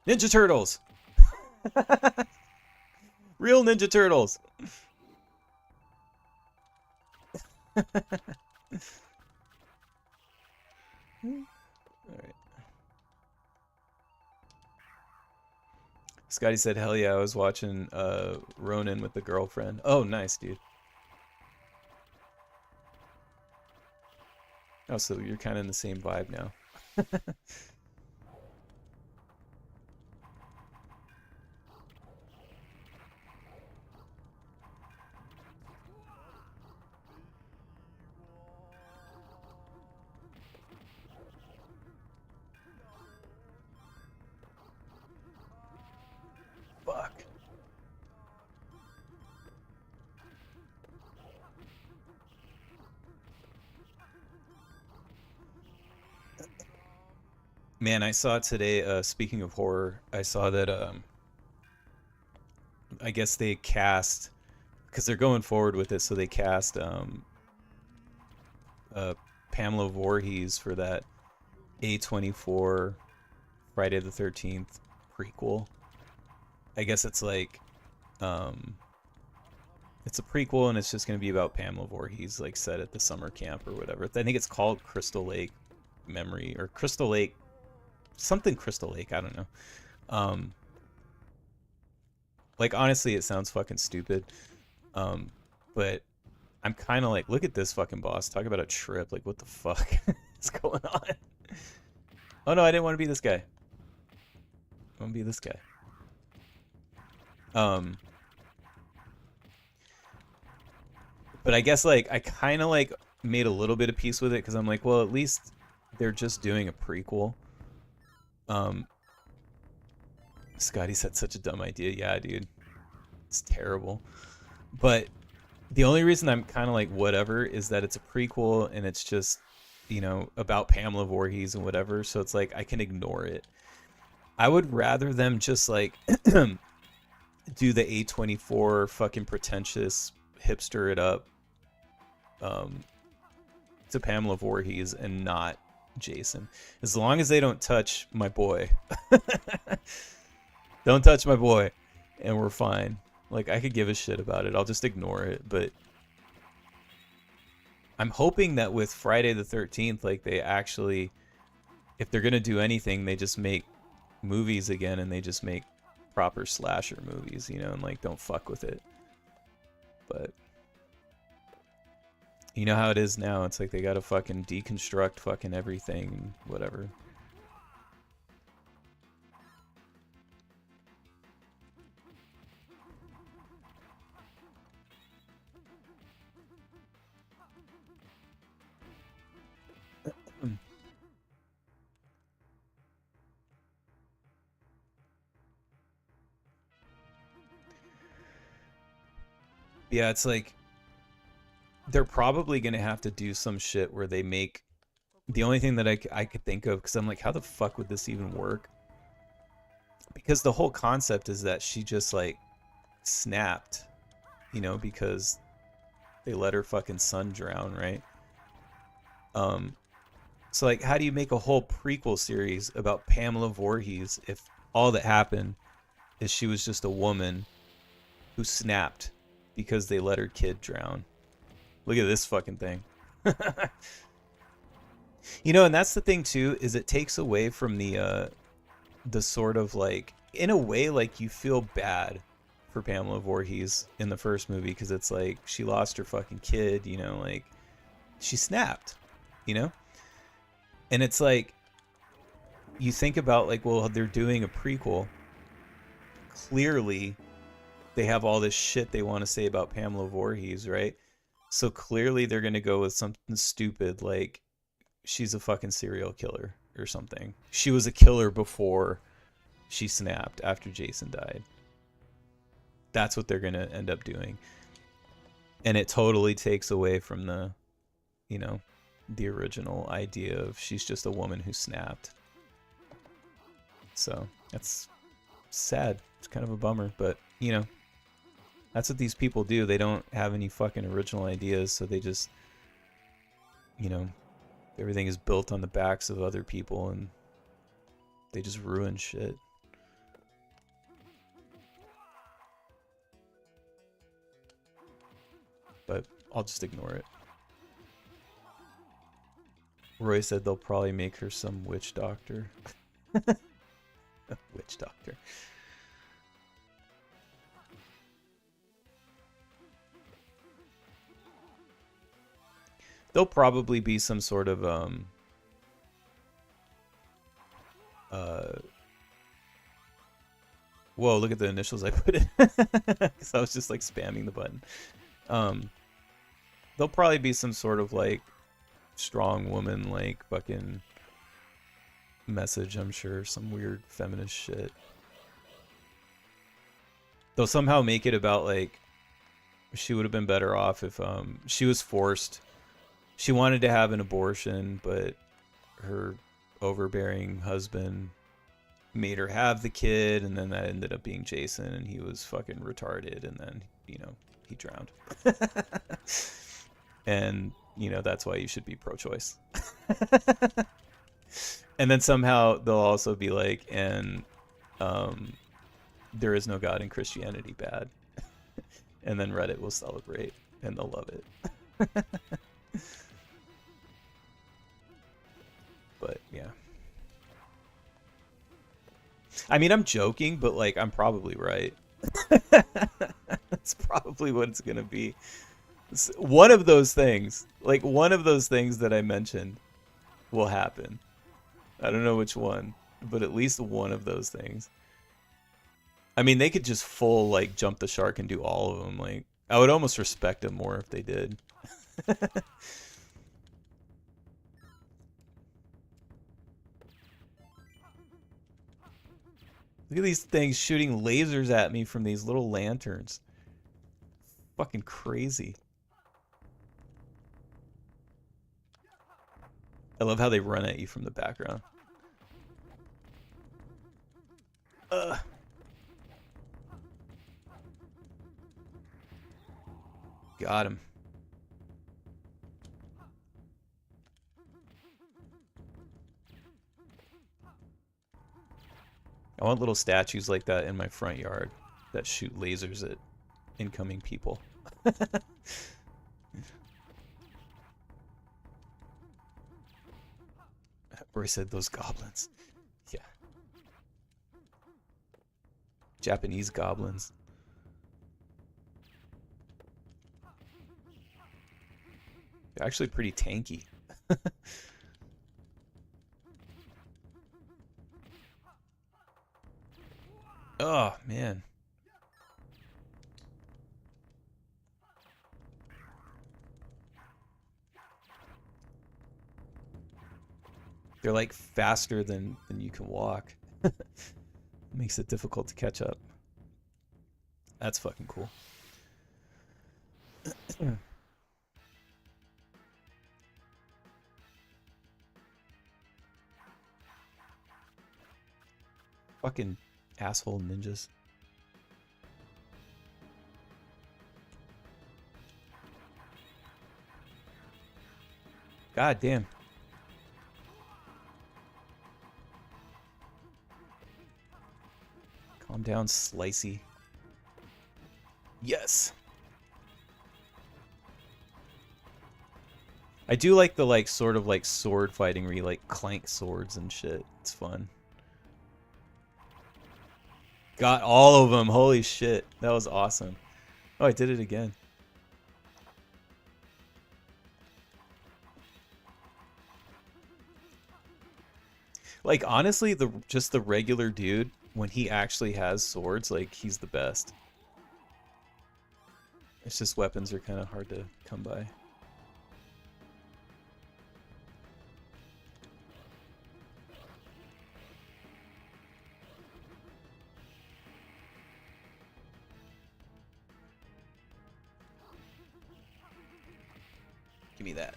Speaker 1: Ninja Turtles! Real Ninja Turtles! Alright. Scotty said, hell yeah, I was watching Ronin with the girlfriend. Oh, nice, dude. Oh, so you're kind of in the same vibe now. Fuck. Man, I saw today, speaking of horror, I saw that, I guess they cast, because they're going forward with it, so they cast, Pamela Voorhees for that A24 Friday the 13th prequel. I guess it's like, it's a prequel, and it's just going to be about Pamela Voorhees, like, set at the summer camp or whatever. I think it's called Crystal Lake Memory, or Crystal Lake, something Crystal Lake, I don't know. Like, honestly, it sounds fucking stupid. But I'm kind of like, look at this fucking boss. Talk about a trip. Like, what the fuck is going on? Oh no, I didn't want to be this guy. I want to be this guy. But I guess, like, I kind of, like, made a little bit of peace with it, because I'm like, well, at least they're just doing a prequel. Scotty said such a dumb idea. Yeah, dude. It's terrible. But the only reason I'm kind of like whatever is that it's a prequel, and it's just, you know, about Pamela Voorhees and whatever. So it's like, I can ignore it. I would rather them just, like, do the A24 fucking pretentious hipster it up to Pamela Voorhees and not Jason. As long as they don't touch my boy. Don't touch my boy, and we're fine. Like, I could give a shit about it. I'll just ignore it. But I'm hoping that with Friday the 13th, like, they actually, if they're gonna do anything, they just make movies again, and they just make proper slasher movies, you know, and, like, don't fuck with it. But you know how it is now. It's like they gotta fucking deconstruct fucking everything, whatever. Yeah, it's like they're probably gonna have to do some shit where they make, the only thing that I could think of, because I'm like, how the fuck would this even work? Because the whole concept is that she just, like, snapped, you know, because they let her fucking son drown, right? So, like, how do you make a whole prequel series about Pamela Voorhees if all that happened is she was just a woman who snapped because they let her kid drown? Look at this fucking thing. You know, and that's the thing too, is it takes away from the sort of, like, in a way, like, you feel bad for Pamela Voorhees in the first movie, because it's like she lost her fucking kid, you know, like, she snapped, you know? And it's like, you think about, like, well, they're doing a prequel. Clearly, they have all this shit they want to say about Pamela Voorhees, right? So clearly they're going to go with something stupid, like, she's a fucking serial killer or something. She was a killer before she snapped after Jason died. That's what they're going to end up doing. And it totally takes away from the, you know, the original idea of she's just a woman who snapped. So that's sad. It's kind of a bummer, but, you know, that's what these people do. They don't have any fucking original ideas, so they just, you know, everything is built on the backs of other people, and they just ruin shit. But I'll just ignore it. Roy said they'll probably make her some witch doctor. Witch doctor. There'll probably be some sort of whoa, look at the initials I put in. Because I was just, like, spamming the button. There'll probably be some sort of, like, strong woman, like, fucking message, I'm sure. Some weird feminist shit. They'll somehow make it about, like, she would have been better off if she was forced. She wanted to have an abortion, but her overbearing husband made her have the kid, and then that ended up being Jason, and he was fucking retarded, and then, you know, he drowned. And, you know, that's why you should be pro-choice. And then somehow they'll also be like, and there is no God in Christianity bad. And then Reddit will celebrate and they'll love it. But yeah. I mean, I'm joking, but like, I'm probably right. That's probably what it's gonna be. One of those things, like one of those things that I mentioned, will happen. I don't know which one, but at least one of those things. I mean, they could just full like jump the shark and do all of them. Like, I would almost respect them more if they did. Look at these things shooting lasers at me from these little lanterns. Fucking crazy. I love how they run at you from the background. Ugh. Got him. I want little statues like that in my front yard that shoot lasers at incoming people. Where I said those goblins. Yeah. Japanese goblins. They're actually pretty tanky. Oh, man. They're like faster than you can walk. Makes it difficult to catch up. That's fucking cool. Fucking asshole ninjas. God damn. Calm down, Slicey. Yes. I do like the like sort of like sword fighting where you like clank swords and shit. It's fun. Got all of them. Holy shit. That was awesome. Oh, I did it again. Like honestly, just the regular dude, when he actually has swords, like he's the best. It's just weapons are kind of hard to come by. Give me that.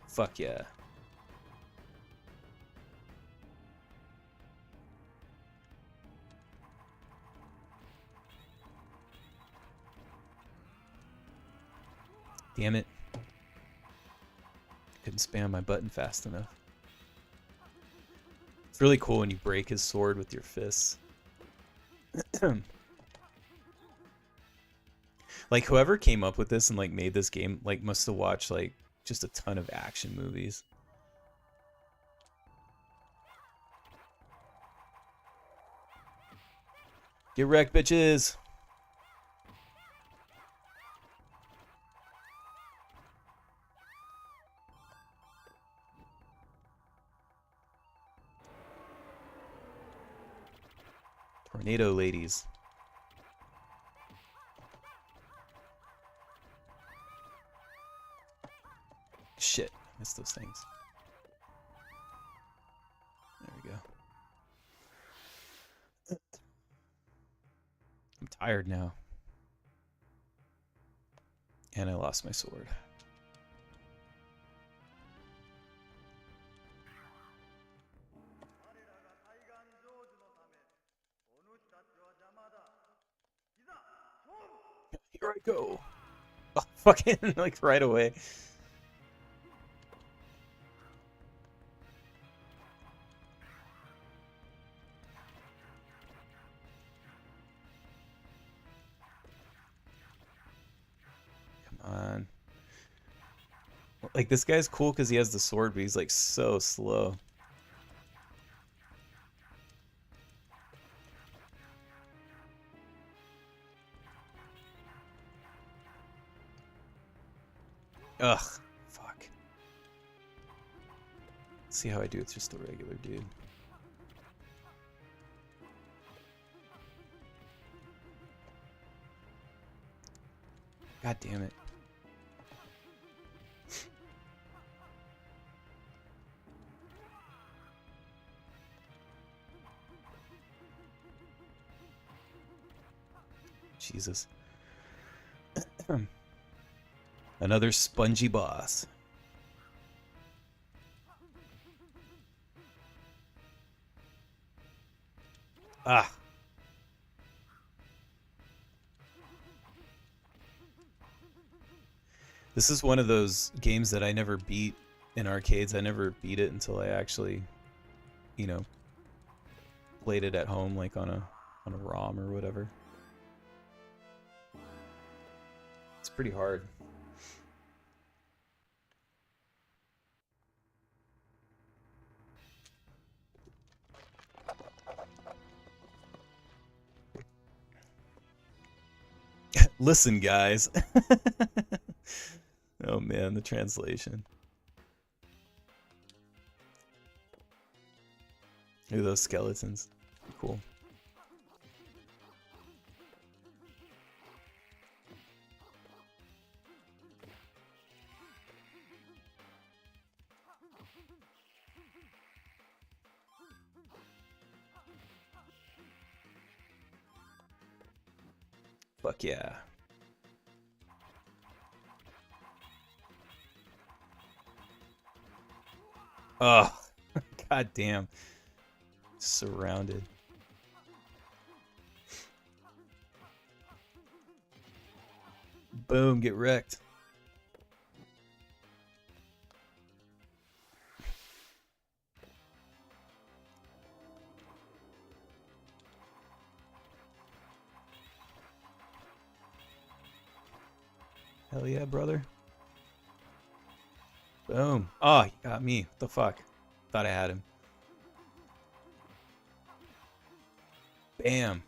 Speaker 1: Fuck yeah. Damn it. Couldn't spam my button fast enough. It's really cool when you break his sword with your fists. Like whoever came up with this and like made this game like must have watched like just a ton of action movies. Get wrecked, bitches. Tornado ladies. Shit, missed those things. There we go. I'm tired now. And I lost my sword. Here I go. Oh, fucking like right away. Like, this guy's cool because he has the sword, but he's like so slow. Ugh, fuck. Let's see how I do with just a regular dude. God damn it. Jesus. Another spongy boss. Ah. This is one of those games that I never beat in arcades. I never beat it until I actually, you know, played it at home, like on a ROM or whatever. It's pretty hard. Listen, guys. Oh man, the translation. Look at those skeletons. Cool. Fuck yeah. Oh, god damn. Surrounded. Boom, get wrecked. Hell yeah, brother. Boom. Oh, you got me. What the fuck? Thought I had him. Bam.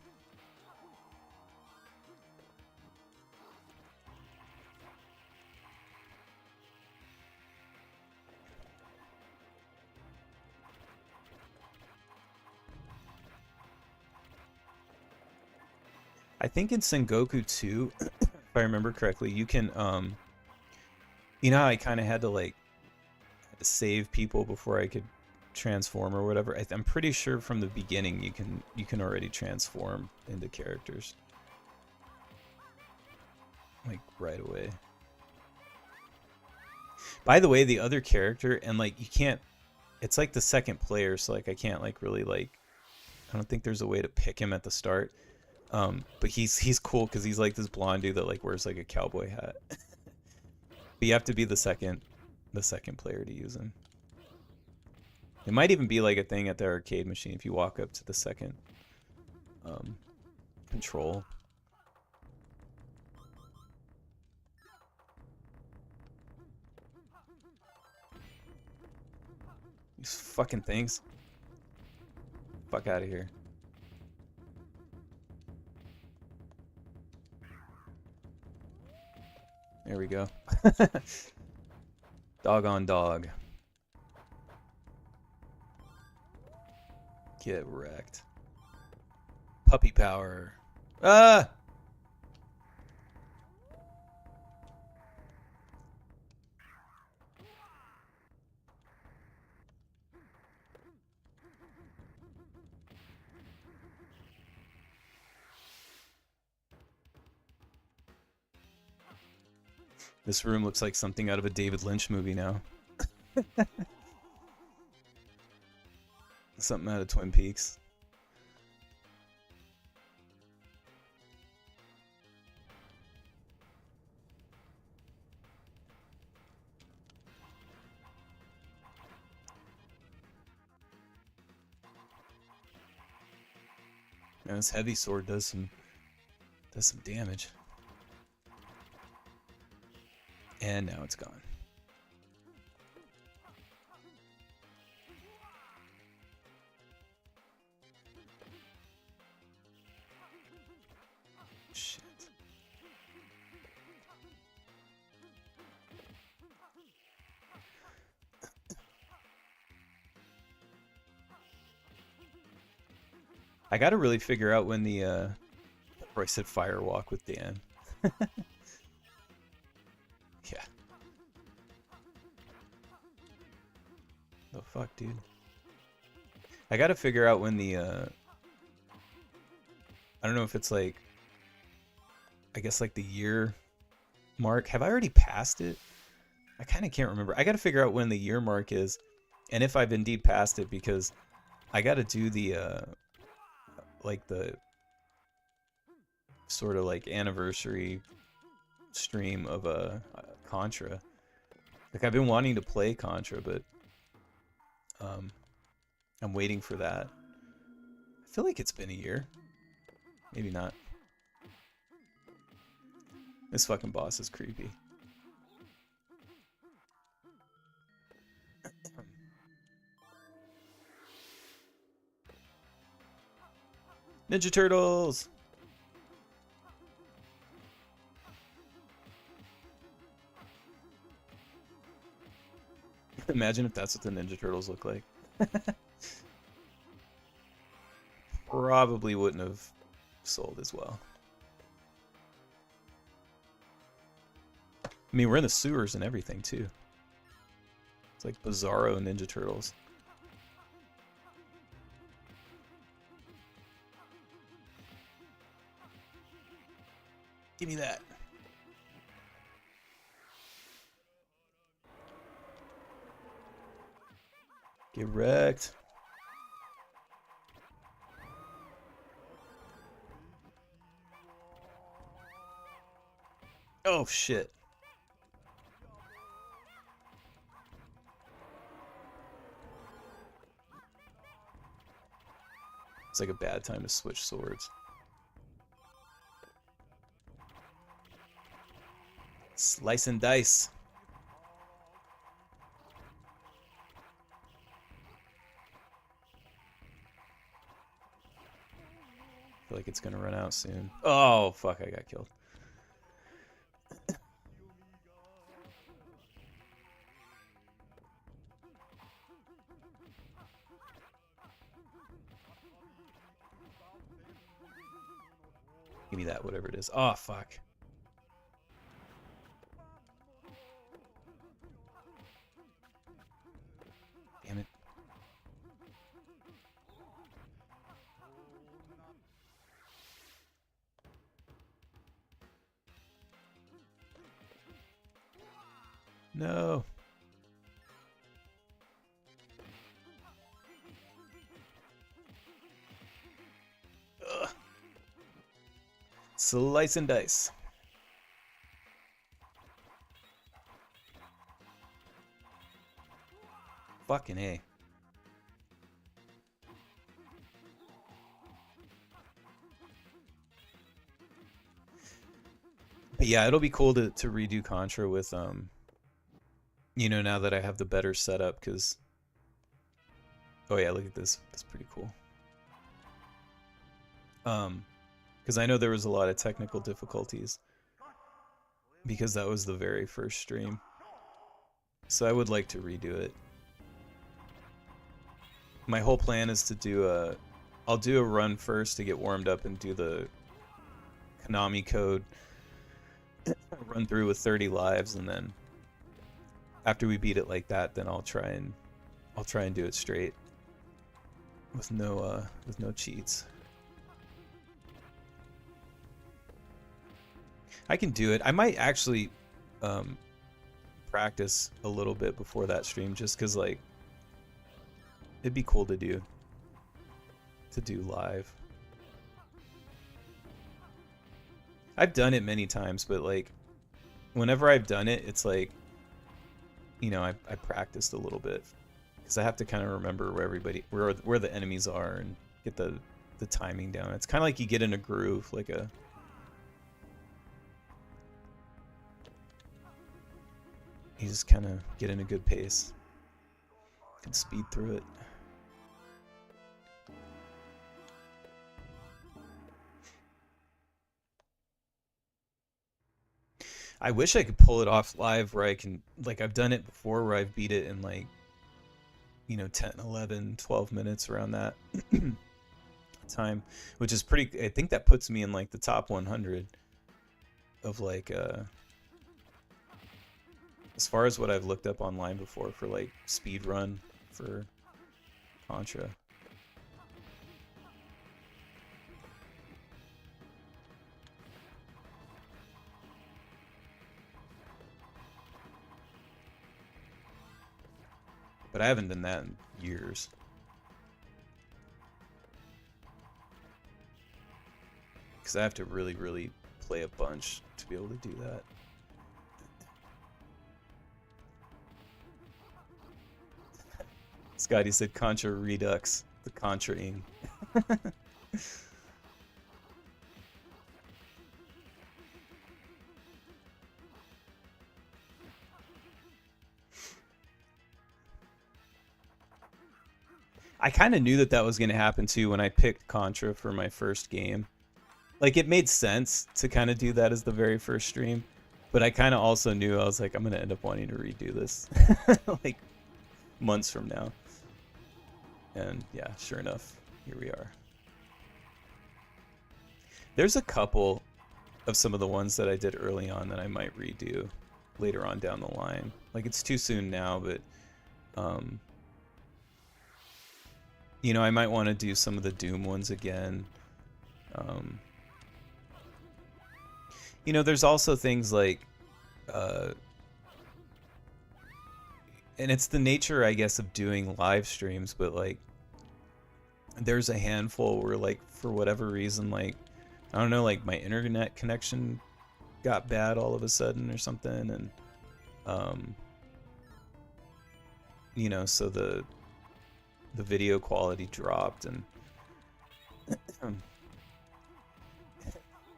Speaker 1: I think in Sengoku 2, if I remember correctly, you can you know how I kind of had to like save people before I could transform or whatever. I'm pretty sure from the beginning you can already transform into characters like right away. By the way, the other character, and like you can't, it's like the second player, so like I can't like really like, I don't think there's a way to pick him at the start. But he's cool because he's like this blonde dude that like wears like a cowboy hat. But you have to be the second player to use him. It might even be like a thing at the arcade machine if you walk up to the second control. These fucking things. Fuck out of here. There we go. Dog on dog. Get wrecked. Puppy power. Ah! This room looks like something out of a David Lynch movie now. Something out of Twin Peaks. Now this heavy sword does some damage. And now it's gone. I gotta really figure out when the or I said firewalk with Dan. Yeah. The fuck, dude. I gotta figure out when the I don't know if it's like, I guess like the year mark. Have I already passed it? I kind of can't remember. I gotta figure out when the year mark is, and if I've indeed passed it, because I gotta do the like the sort of like anniversary stream of Contra. Like I've been wanting to play Contra, but I'm waiting for that. I feel like it's been a year. Maybe not. This fucking boss is creepy. Ninja Turtles! Imagine if that's what the Ninja Turtles look like. Probably wouldn't have sold as well. I mean, we're in the sewers and everything, too. It's like Bizarro Ninja Turtles. Give me that. Get wrecked. Oh, shit. It's like a bad time to switch swords. Slice and dice. I feel like it's gonna run out soon. Oh, fuck, I got killed. Give me that, whatever it is. Oh, fuck. Damn it. No. Ugh. Slice and dice. Fucking A. But yeah, it'll be cool to redo Contra with you know, now that I have the better setup, because oh yeah, look at this. That's pretty cool. Because I know there was a lot of technical difficulties because that was the very first stream. So I would like to redo it. My whole plan is to do I'll do a run first to get warmed up and do the Konami code run through with 30 lives, and then after we beat it like that, then I'll try and do it straight with no cheats. I can do it. I might actually practice a little bit before that stream, just because like it'd be cool to do live. I've done it many times, but like whenever I've done it, it's like, you know, I practiced a little bit because I have to kind of remember where the enemies are and get the timing down. It's kind of like you get in a groove, like you just kind of get in a good pace. You can speed through it. I wish I could pull it off live where I can, like, I've done it before where I've beat it in like, you know, 10, 11, 12 minutes around that. time, which is pretty. I think that puts me in like the top 100 of like as far as what I've looked up online before for like speed run for Contra. But I haven't done that in years. Because I have to really, really play a bunch to be able to do that. Scotty said Contra Redux, the Contra-ing. I kind of knew that that was going to happen too when I picked Contra for my first game. Like, it made sense to kind of do that as the very first stream, but I kind of also knew, I was like, I'm going to end up wanting to redo this like months from now. And yeah, sure enough, here we are. There's a couple of some of the ones that I did early on that I might redo later on down the line. Like, it's too soon now, but you know, I might want to do some of the Doom ones again. You know, there's also things like, and it's the nature, I guess, of doing live streams, but like, there's a handful where, like, for whatever reason, like, I don't know, like my internet connection got bad all of a sudden or something, and you know, so the video quality dropped, and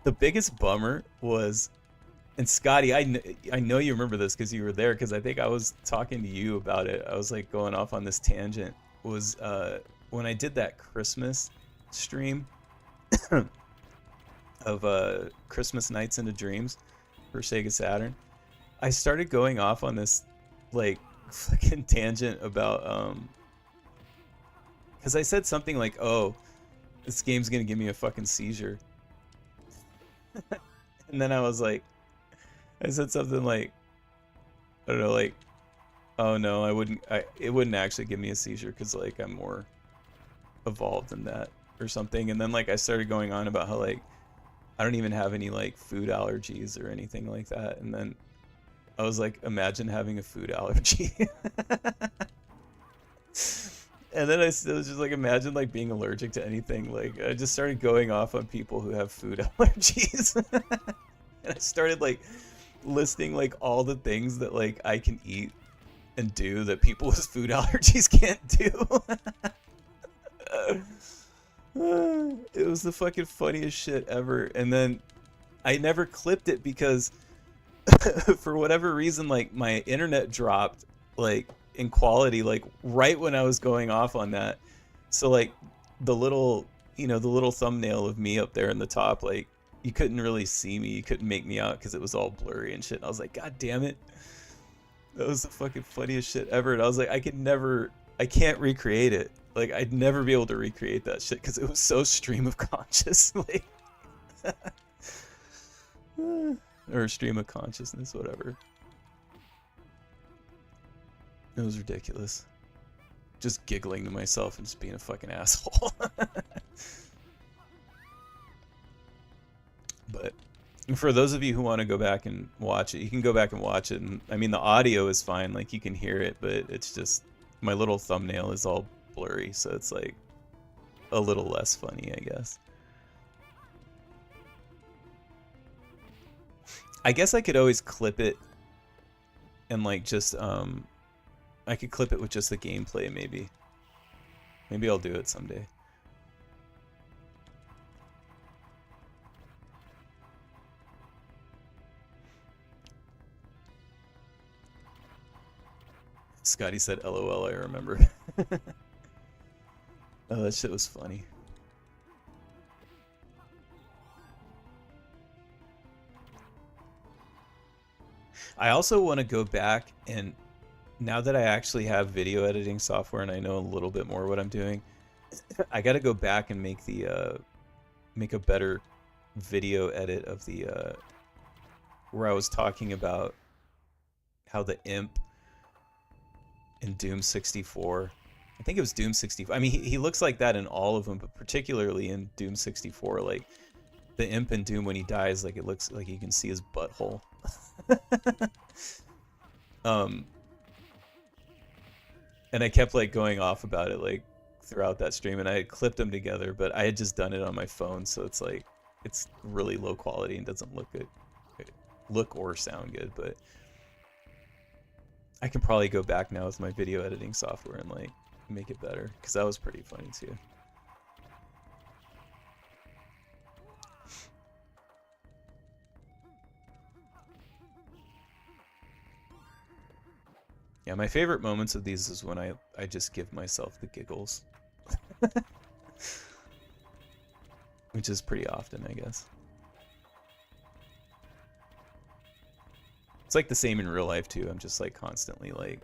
Speaker 1: the biggest bummer was, and Scotty, I know you remember this because you were there, because I think I was talking to you about it. I was like going off on this tangent. Was when I did that Christmas stream of Christmas Nights into Dreams for Sega Saturn, I started going off on this like fucking tangent about because I said something like, oh, this game's gonna give me a fucking seizure. And then I was like, I said something like, I don't know, like, oh no, it wouldn't actually give me a seizure because like I'm more evolved than that or something. And then like I started going on about how like I don't even have any like food allergies or anything like that. And then I was like, imagine having a food allergy. And then it was just like, imagine like being allergic to anything. Like, I just started going off on people who have food allergies. And I started like listing like all the things that like I can eat and do that people with food allergies can't do. It was the fucking funniest shit ever. And then I never clipped it because for whatever reason, like my internet dropped like in quality like right when I was going off on that. So like the little, you know, the little thumbnail of me up there in the top, like you couldn't really see me, you couldn't make me out because it was all blurry and shit. And I was like, god damn it, that was the fucking funniest shit ever. And I was like, I can't recreate it. Like, I'd never be able to recreate that shit because it was so stream of conscious, like or stream of consciousness, whatever. It was ridiculous. Just giggling to myself and just being a fucking asshole. But for those of you who want to go back and watch it, you can go back and watch it. And I mean, the audio is fine, like you can hear it, but it's just my little thumbnail is all blurry, so it's like a little less funny, I guess. I guess I could always clip it and like just I could clip it with just the gameplay, maybe. Maybe I'll do it someday. Scotty said LOL, I remember. Oh, that shit was funny. I also want to go back, and now that I actually have video editing software and I know a little bit more what I'm doing, I gotta go back and make make a better video edit of where I was talking about how the imp in Doom 64. I think it was Doom 64. I mean, he looks like that in all of them, but particularly in Doom 64, like the imp in Doom when he dies, like it looks like you can see his butthole. And I kept like going off about it like throughout that stream, and I had clipped them together, but I had just done it on my phone, so it's like it's really low quality and doesn't look good, look or sound good. But I can probably go back now with my video editing software and like make it better, because that was pretty funny too. Yeah, my favorite moments of these is when I just give myself the giggles. Which is pretty often, I guess. It's like the same in real life too. I'm just like constantly like,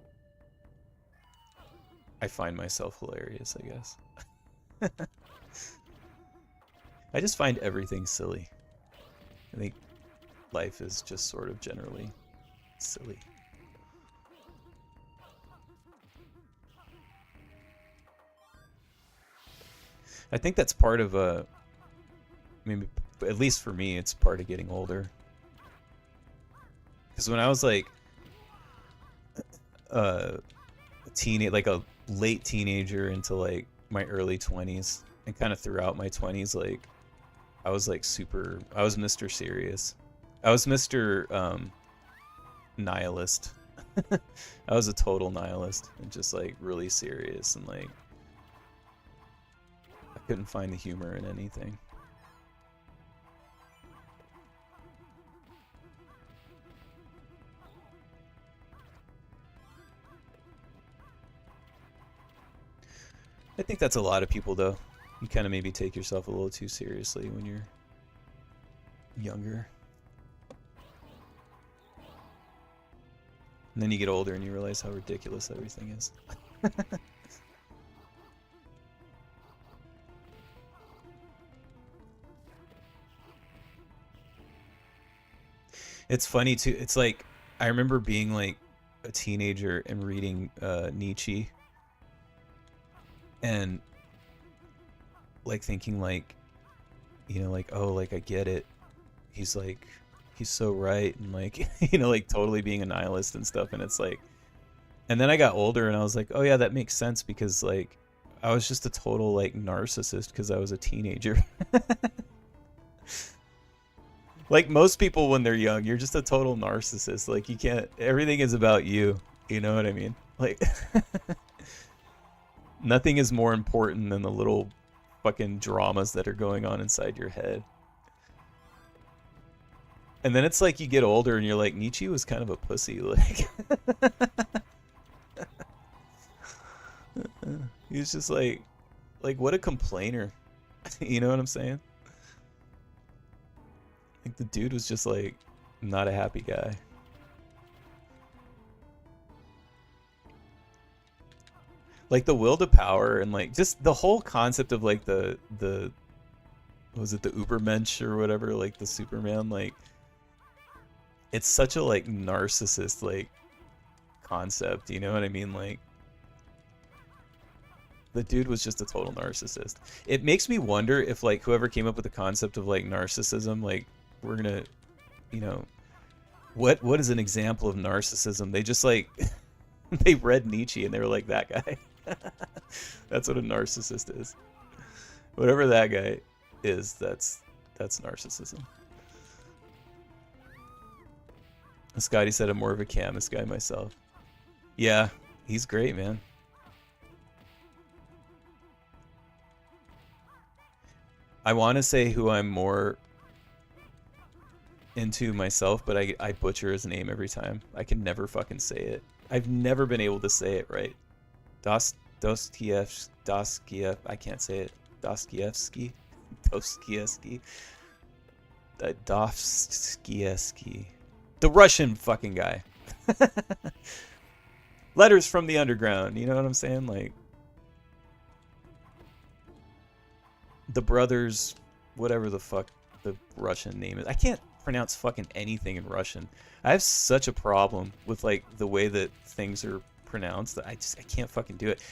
Speaker 1: I find myself hilarious, I guess. I just find everything silly. I think life is just sort of generally silly. I think that's part of I mean, at least for me, it's part of getting older. Because when I was like a like a late teenager into like my early 20s, and kind of throughout my 20s, like I was like I was Mr. Serious. I was Mr. Nihilist. I was a total nihilist and just like really serious, and like I couldn't find the humor in anything. I think that's a lot of people, though. You kind of maybe take yourself a little too seriously when you're younger. And then you get older and you realize how ridiculous everything is. It's funny, too. It's like, I remember being like a teenager and reading Nietzsche. And like thinking like, you know, like, oh, like I get it. He's like, he's so right. And like, you know, like totally being a nihilist and stuff. And it's like, and then I got older and I was like, oh yeah, that makes sense, because like I was just a total like narcissist because I was a teenager. Like most people when they're young, you're just a total narcissist. Like you can't, everything is about you. You know what I mean? Like nothing is more important than the little fucking dramas that are going on inside your head. And then it's like you get older and you're like, Nietzsche was kind of a pussy. Like he was just like what a complainer. You know what I'm saying? Like the dude was just like not a happy guy. Like the will to power and like just the whole concept of like the was it the Ubermensch or whatever, like the Superman, like it's such a like narcissist like concept, you know what I mean? Like the dude was just a total narcissist. It makes me wonder if like whoever came up with the concept of like narcissism, like we're gonna, you know, what is an example of narcissism? They just like they read Nietzsche and they were like, that guy. That's what a narcissist is. Whatever that guy is, that's narcissism. Scotty said I'm more of a Camus guy myself. Yeah, he's great, man. I want to say who I'm more into myself, but I butcher his name every time. I can never fucking say it. I've never been able to say it right. Dostoevsky. I can't say it. Dostoevsky. The Russian fucking guy. Letters from the Underground. You know what I'm saying? Like, the brothers, whatever the fuck the Russian name is. I can't pronounce fucking anything in Russian. I have such a problem with like the way that things are pronounced that I can't fucking do it.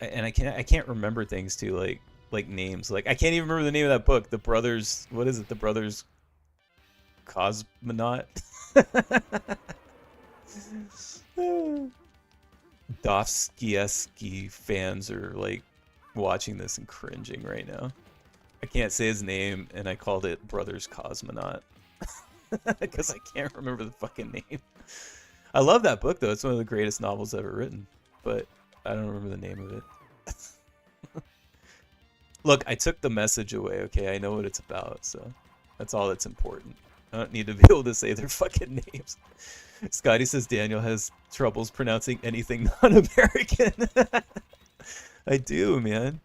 Speaker 1: And I can't remember things too, like names. Like I can't even remember the name of that book. The brothers, what is it? The brothers Cosmonaut. Dostoevsky fans are like watching this and cringing right now. I can't say his name, and I called it Brothers Cosmonaut because I can't remember the fucking name. I love that book though; it's one of the greatest novels ever written, but I don't remember the name of it. Look, I took the message away. Okay, I know what it's about, so that's all that's important. I don't need to be able to say their fucking names. Scotty says Daniel has troubles pronouncing anything non-American. I do, man.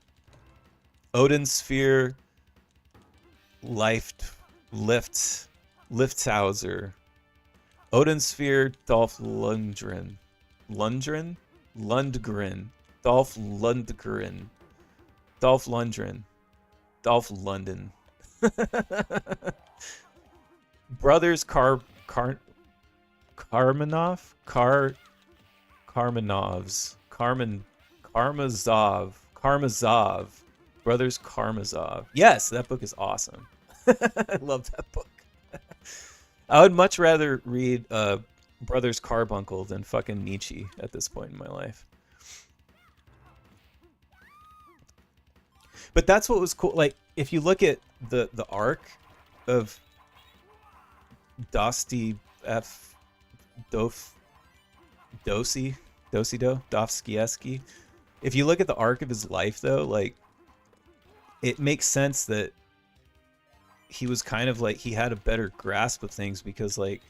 Speaker 1: Odin Sphere, Lifthauser, Odin Sphere, Dolph Lundgren, Dolph London. Brothers Karmanovs, Karmazov, Brothers Karmazov. Yes, that book is awesome. I love that book. I would much rather read Brothers Carbuncle than fucking Nietzsche at this point in my life. But that's what was cool. Like, if you look at the arc of Dostoevsky, if you look at the arc of his life, though, like, it makes sense that he was kind of like, he had a better grasp of things because, like,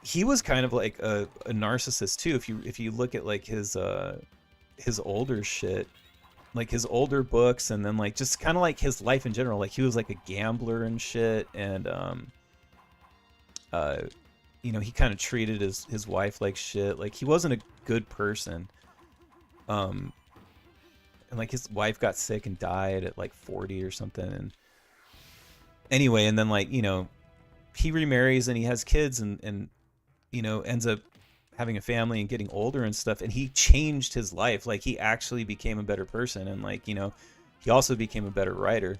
Speaker 1: he was kind of like a narcissist too. If you look at like his older shit, like his older books, and then like just kind of like his life in general, like he was like a gambler and shit, and you know, he kind of treated his wife like shit. Like he wasn't a good person. And like his wife got sick and died at like 40 or something. And anyway, and then like, you know, he remarries and he has kids and you know, ends up having a family and getting older and stuff. And he changed his life. Like he actually became a better person. And like, you know, he also became a better writer.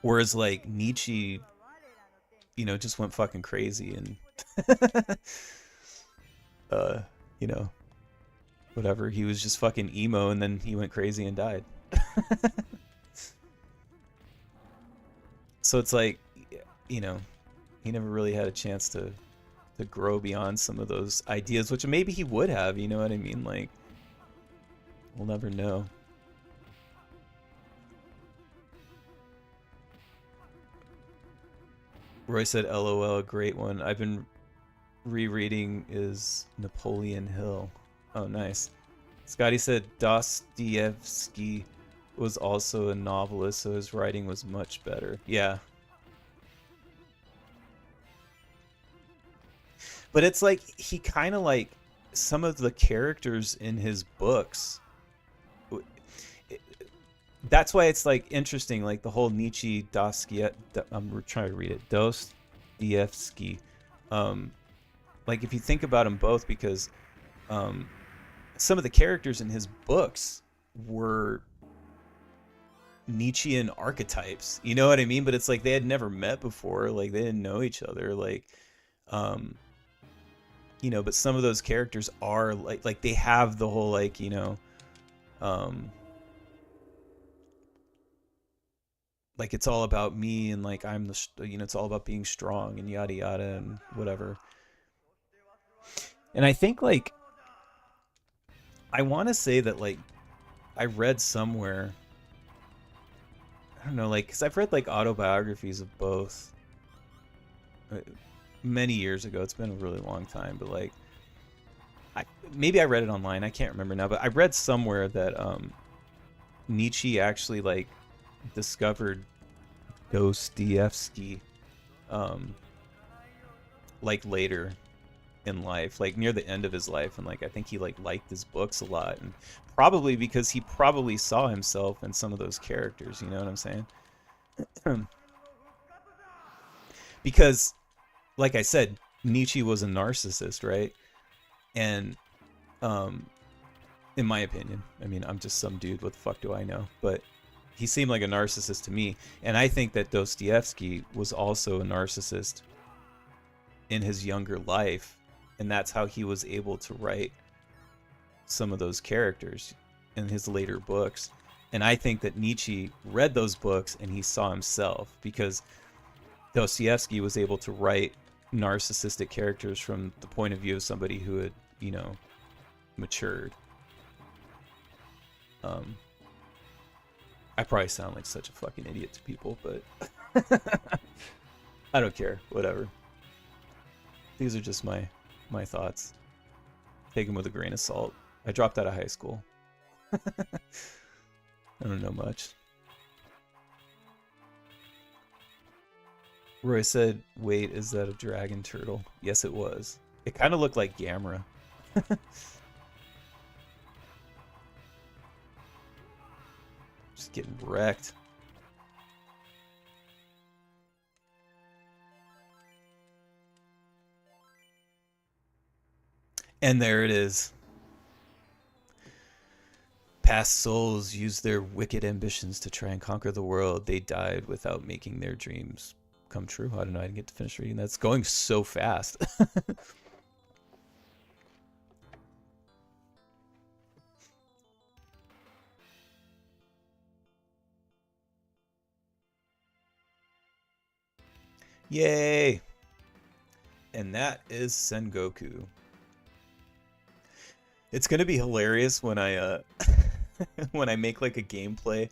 Speaker 1: Whereas like Nietzsche, you know, just went fucking crazy and, you know, whatever. He was just fucking emo and then he went crazy and died. So it's like, you know, he never really had a chance to grow beyond some of those ideas, which maybe he would have, you know what I mean? Like, we'll never know. Roy said, LOL, a great one. I've been rereading is Napoleon Hill. Oh, nice. Scotty said Dostoevsky was also a novelist, so his writing was much better. Yeah. But it's like, he kind of like, some of the characters in his books, that's why it's like interesting, like the whole Nietzsche, I'm trying to read it, Dostoevsky. Like if you think about them both, because some of the characters in his books were Nietzschean archetypes, you know what I mean? But it's like they had never met before, like they didn't know each other, like you know, but some of those characters are like they have the whole like, you know, like it's all about me and like I'm the, you know, it's all about being strong and yada yada and whatever. And I think like, I want to say that like I read somewhere, I don't know, like, because I've read like autobiographies of both many years ago. It's been a really long time, but like maybe I read it online, I can't remember now, but I read somewhere that Nietzsche actually like discovered Dostoevsky like later, in life, like near the end of his life, and like I think he like liked his books a lot, and probably because he probably saw himself in some of those characters. You know what I'm saying? Because, like I said, Nietzsche was a narcissist, right? And um, in my opinion, I mean, I'm just some dude. What the fuck do I know? But he seemed like a narcissist to me, and I think that Dostoevsky was also a narcissist in his younger life, and that's how he was able to write some of those characters in his later books. And I think that Nietzsche read those books and he saw himself, because Dostoevsky was able to write narcissistic characters from the point of view of somebody who had, you know, matured. I probably sound like such a fucking idiot to people, but I don't care. Whatever. These are just my thoughts. Take them with a grain of salt. I dropped out of high school. I don't know much. Roy said, wait, is that a dragon turtle? Yes, it was. It kind of looked like Gamera. Just getting wrecked. And there it is. Past souls used their wicked ambitions to try and conquer the world. They died without making their dreams come true. I don't know. I didn't get to finish reading. That's going so fast. Yay! And that is Sengoku. It's gonna be hilarious when I when I make like a gameplay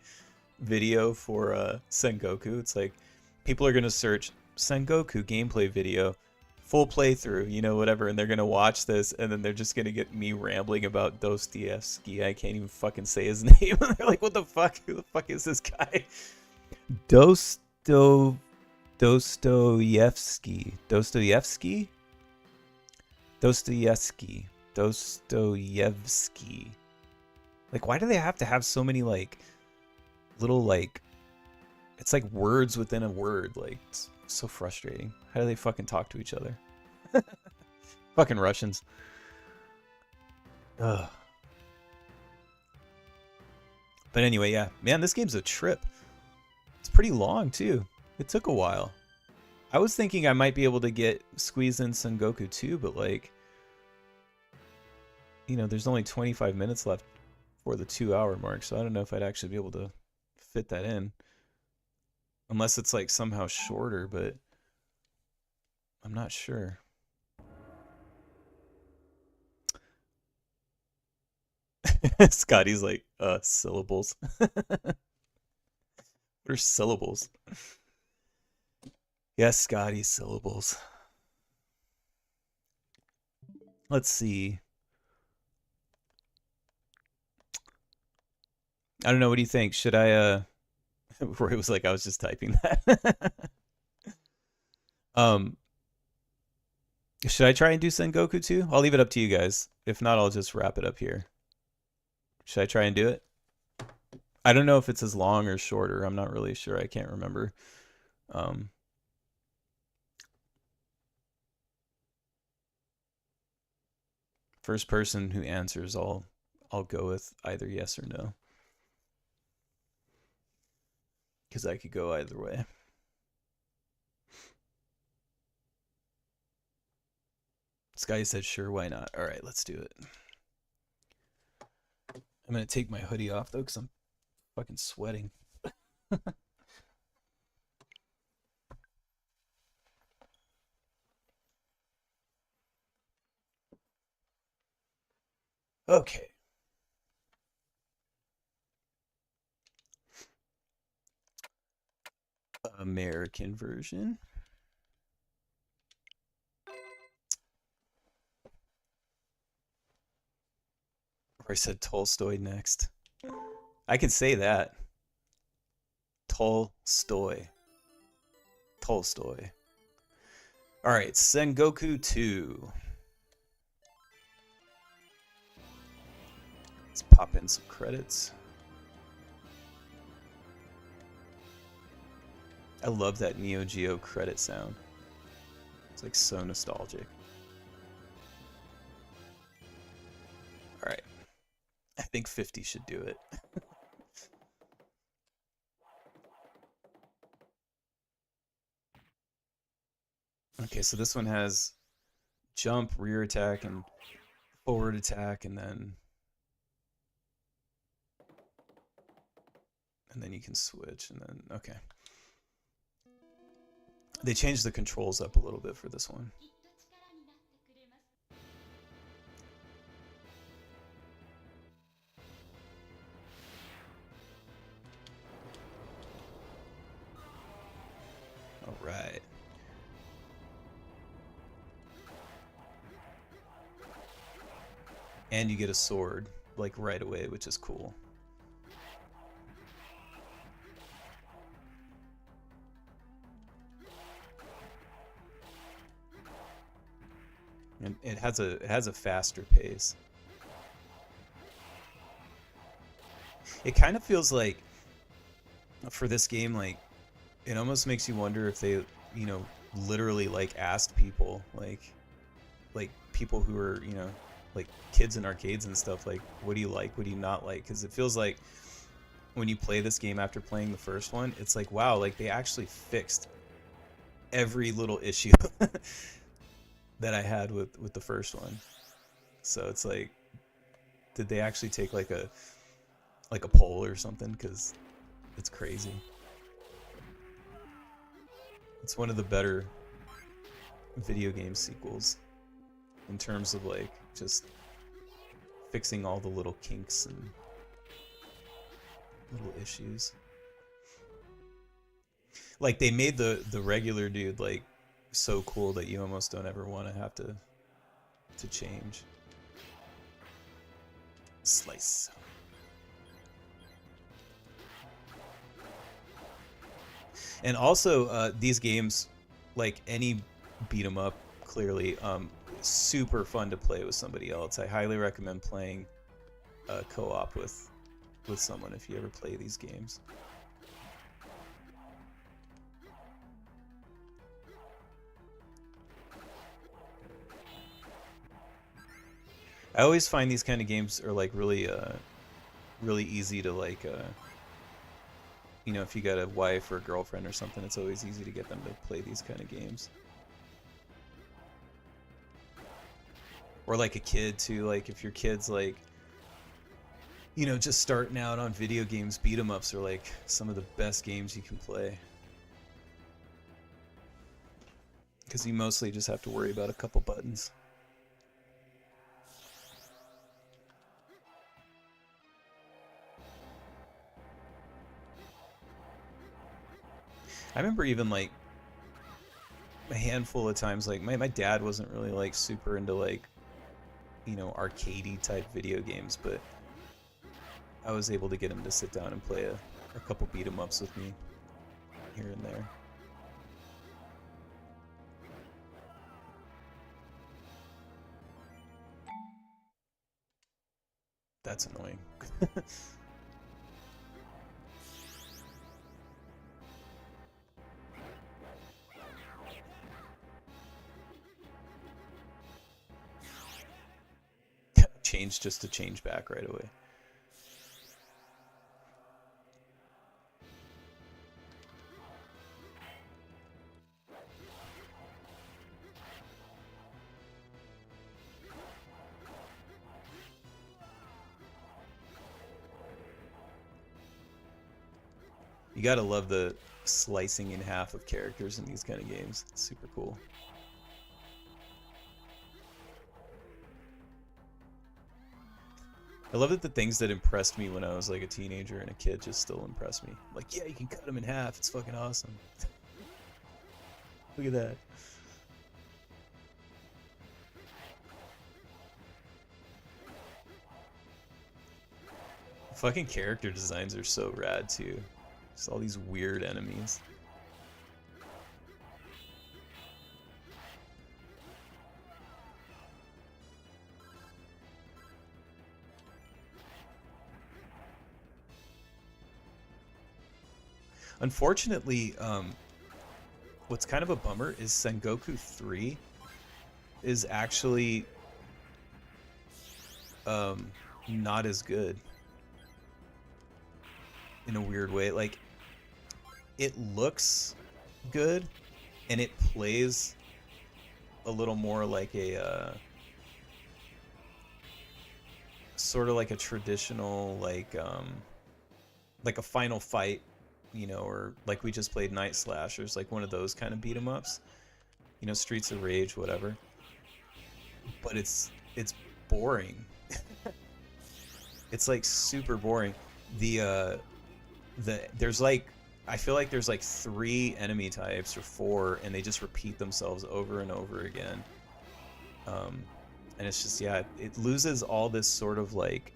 Speaker 1: video for Sengoku. It's like people are gonna search Sengoku gameplay video, full playthrough, you know, whatever, and they're gonna watch this, and then they're just gonna get me rambling about Dostoevsky. I can't even fucking say his name. They're like, what the fuck? Who the fuck is this guy? Dostoevsky. Dostoevsky. Like, why do they have to have so many like little like, it's like words within a word? Like, it's so frustrating. How do they fucking talk to each other? Fucking Russians. Ugh. But anyway, yeah, man, this game's a trip. It's pretty long too. It took a while. I was thinking I might be able to squeeze in Sengoku 2, but like, you know, there's only 25 minutes left for the 2-hour mark, so I don't know if I'd actually be able to fit that in. Unless it's like somehow shorter, but I'm not sure. Scotty's like, syllables. What are syllables? Yes, Scotty, syllables. Let's see. I don't know. What do you think? Should I, Roy was like, I was just typing that. Should I try and do Sengoku 2? I'll leave it up to you guys. If not, I'll just wrap it up here. Should I try and do it? I don't know if it's as long or shorter. I'm not really sure. I can't remember. First person who answers, I'll go with either yes or no. Because I could go either way. Sky said, sure, why not? All right, let's do it. I'm going to take my hoodie off, though, because I'm fucking sweating. Okay. American version. Or I said Tolstoy next. I can say that. Tolstoy. Tolstoy. All right, Sengoku 2. Let's pop in some credits. I love that Neo Geo credit sound. It's like so nostalgic. Alright. I think 50 should do it. Okay, so this one has jump, rear attack, and forward attack, and then you can switch, and then okay. They changed the controls up a little bit for this one. All right. And you get a sword, like, right away, which is cool. And it has a faster pace. It kind of feels like, for this game, like, it almost makes you wonder if they, you know, literally, like, asked people, like people who are, you know, like kids in arcades and stuff, like, what do you like, what do you not like? Because it feels like when you play this game after playing the first one, it's like, wow, like they actually fixed every little issue that I had with the first one. So it's like, did they actually take like a poll or something? Because it's crazy. It's one of the better video game sequels in terms of like just fixing all the little kinks and little issues. Like they made the regular dude like so cool that you almost don't ever want to have to change. Slice. And also these games, like any beat 'em up, clearly super fun to play with somebody else. I highly recommend playing co-op with someone if you ever play these games. I always find these kind of games are like really easy to like you know, if you got a wife or a girlfriend or something, it's always easy to get them to play these kind of games. Or like a kid too, like if your kid's like, you know, just starting out on video games, beat 'em ups are like some of the best games you can play. Because you mostly just have to worry about a couple buttons. I remember even like a handful of times, like my dad wasn't really like super into like, you know, arcadey type video games, but I was able to get him to sit down and play a couple beat 'em ups with me here and there. That's annoying. Change just to change back right away. You gotta love the slicing in half of characters in these kind of games. It's super cool. I love that the things that impressed me when I was like a teenager and a kid just still impress me. Like, yeah, you can cut them in half. It's fucking awesome. Look at that. Fucking character designs are so rad too. Just all these weird enemies. Unfortunately, what's kind of a bummer is Sengoku 3 is actually not as good in a weird way. Like, it looks good and it plays a little more like a sort of like a traditional like a final fight, you know, or like we just played Night Slashers, like one of those kind of beat 'em ups, you know, Streets of Rage, whatever. But it's boring. It's like super boring. The there's like, I feel like there's like 3 enemy types or 4, and they just repeat themselves over and over again. And it's just, yeah, it loses all this sort of like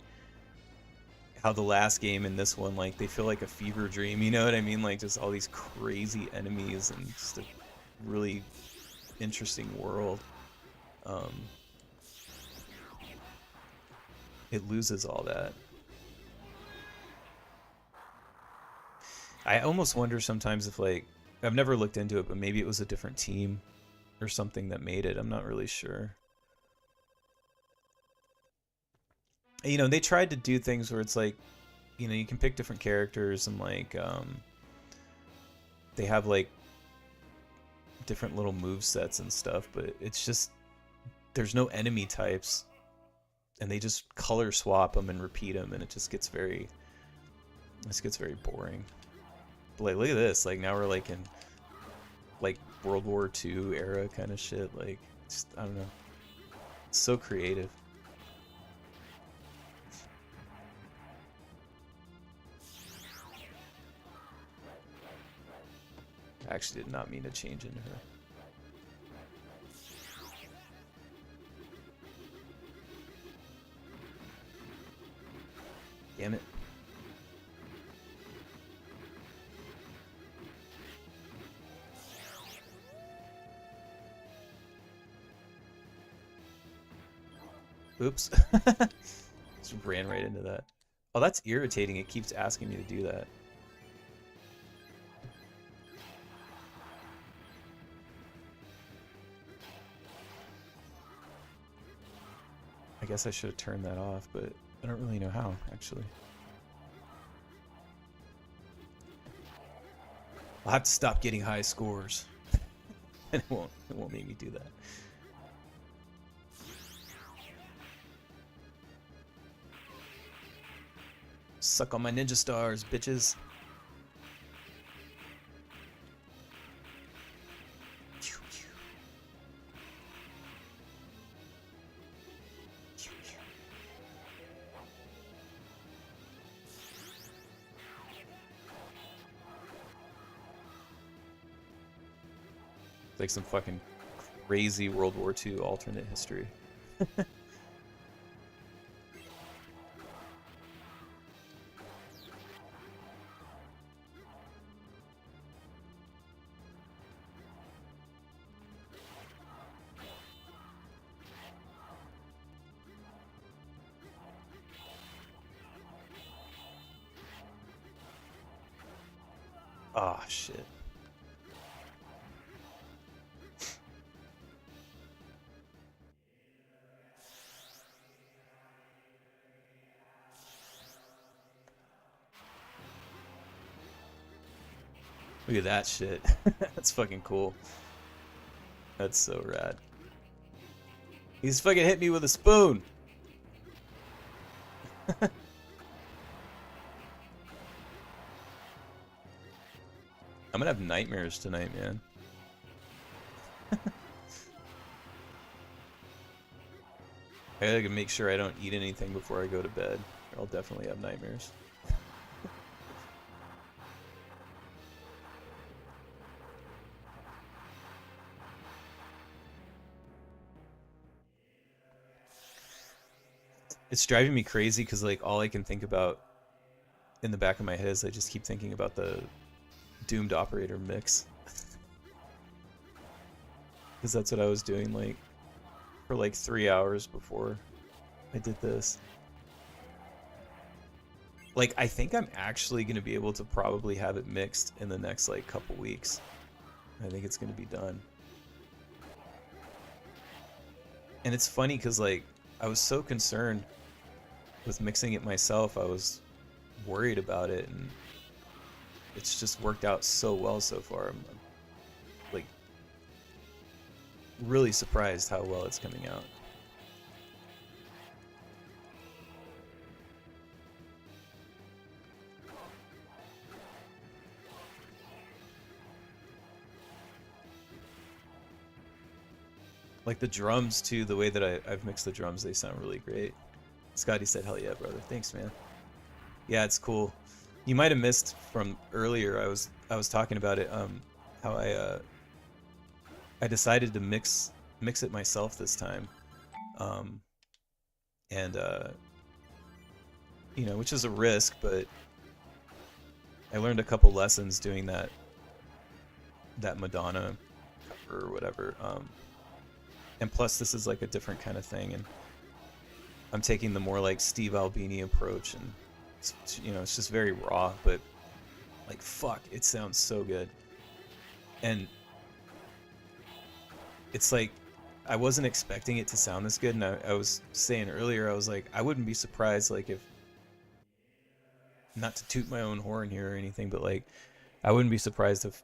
Speaker 1: how the last game and this one, like, they feel like a fever dream, you know what I mean? Like, just all these crazy enemies and just a really interesting world. It loses all that. I almost wonder sometimes if, like, I've never looked into it, but maybe it was a different team or something that made it. I'm not really sure. You know, they tried to do things where it's like, you know, you can pick different characters and like they have like different little move sets and stuff, but it's just, there's no enemy types and they just color swap them and repeat them, and it just gets very boring. But like, look at this, like now we're like in like World War II era kind of shit. Like, just, I don't know, it's so creative. I actually did not mean to change into her. Damn it. Oops. Just ran right into that. Oh, that's irritating. It keeps asking me to do that. I guess I should have turned that off, but I don't really know how, actually. I'll have to stop getting high scores. And it won't make me do that. Suck on my ninja stars, bitches. Like some fucking crazy World War II alternate history. Ah, shit. Look at that shit. That's fucking cool. That's so rad. He's fucking hit me with a spoon. I'm gonna have nightmares tonight, man. I gotta make sure I don't eat anything before I go to bed, or I'll definitely have nightmares. It's driving me crazy because, like, all I can think about in the back of my head is I just keep thinking about the Doomed Operator mix. Because that's what I was doing, like, for like 3 hours before I did this. Like, I think I'm actually going to be able to probably have it mixed in the next, like, couple weeks. I think it's going to be done. And it's funny because, like, I was so concerned with mixing it myself. I was worried about it, and it's just worked out so well so far. I'm like, really surprised how well it's coming out. Like the drums too, the way that I've mixed the drums, they sound really great. Scotty said, "Hell yeah, brother! Thanks, man." Yeah, it's cool. You might have missed from earlier. I was talking about it. How I decided to mix it myself this time, um, and you know, which is a risk, but I learned a couple lessons doing that Madonna cover or whatever. And plus, this is like a different kind of thing, and I'm taking the more like Steve Albini approach, and you know, it's just very raw, but like fuck, it sounds so good. And it's like I wasn't expecting it to sound this good, and I was saying earlier, I was like, I wouldn't be surprised, like if, not to toot my own horn here or anything, but like I wouldn't be surprised if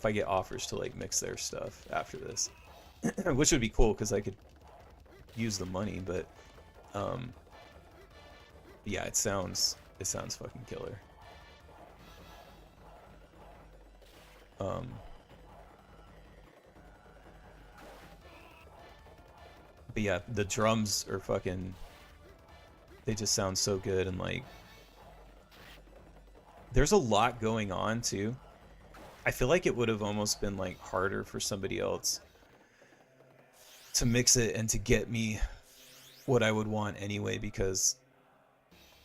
Speaker 1: I get offers to like mix their stuff after this, which would be cool because I could use the money, but um yeah, it sounds fucking killer. um but yeah, the drums are fucking, they just sound so good, and like there's a lot going on too. I feel like it would have almost been like harder for somebody else to mix it and to get me what I would want anyway, because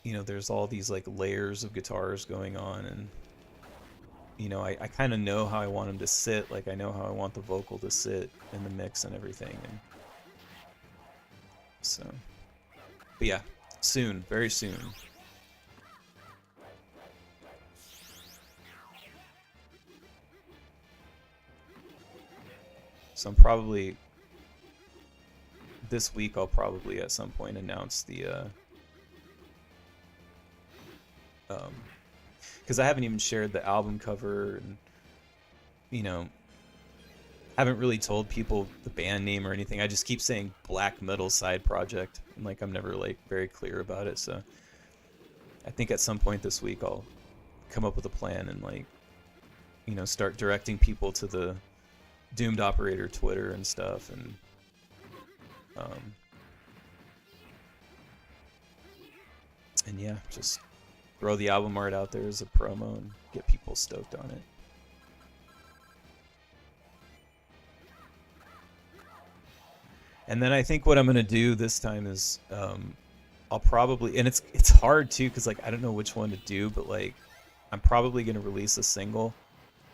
Speaker 1: you know, there's all these like layers of guitars going on, and you know, I kind of know how I want them to sit. Like I know how I want the vocal to sit in the mix and everything, and so, but yeah, soon, very soon. So I'm probably, this week I'll probably at some point announce the because I haven't even shared the album cover, and you know, haven't really told people the band name or anything. I just keep saying black metal side project, and like I'm never like very clear about it. So I think at some point this week I'll come up with a plan and like, you know, start directing people to the Doomed Operator Twitter and stuff, and um and yeah, just throw the album art out there as a promo and get people stoked on it. And then I think what I'm gonna do this time is I'll probably, and it's hard too because like I don't know which one to do, but like I'm probably gonna release a single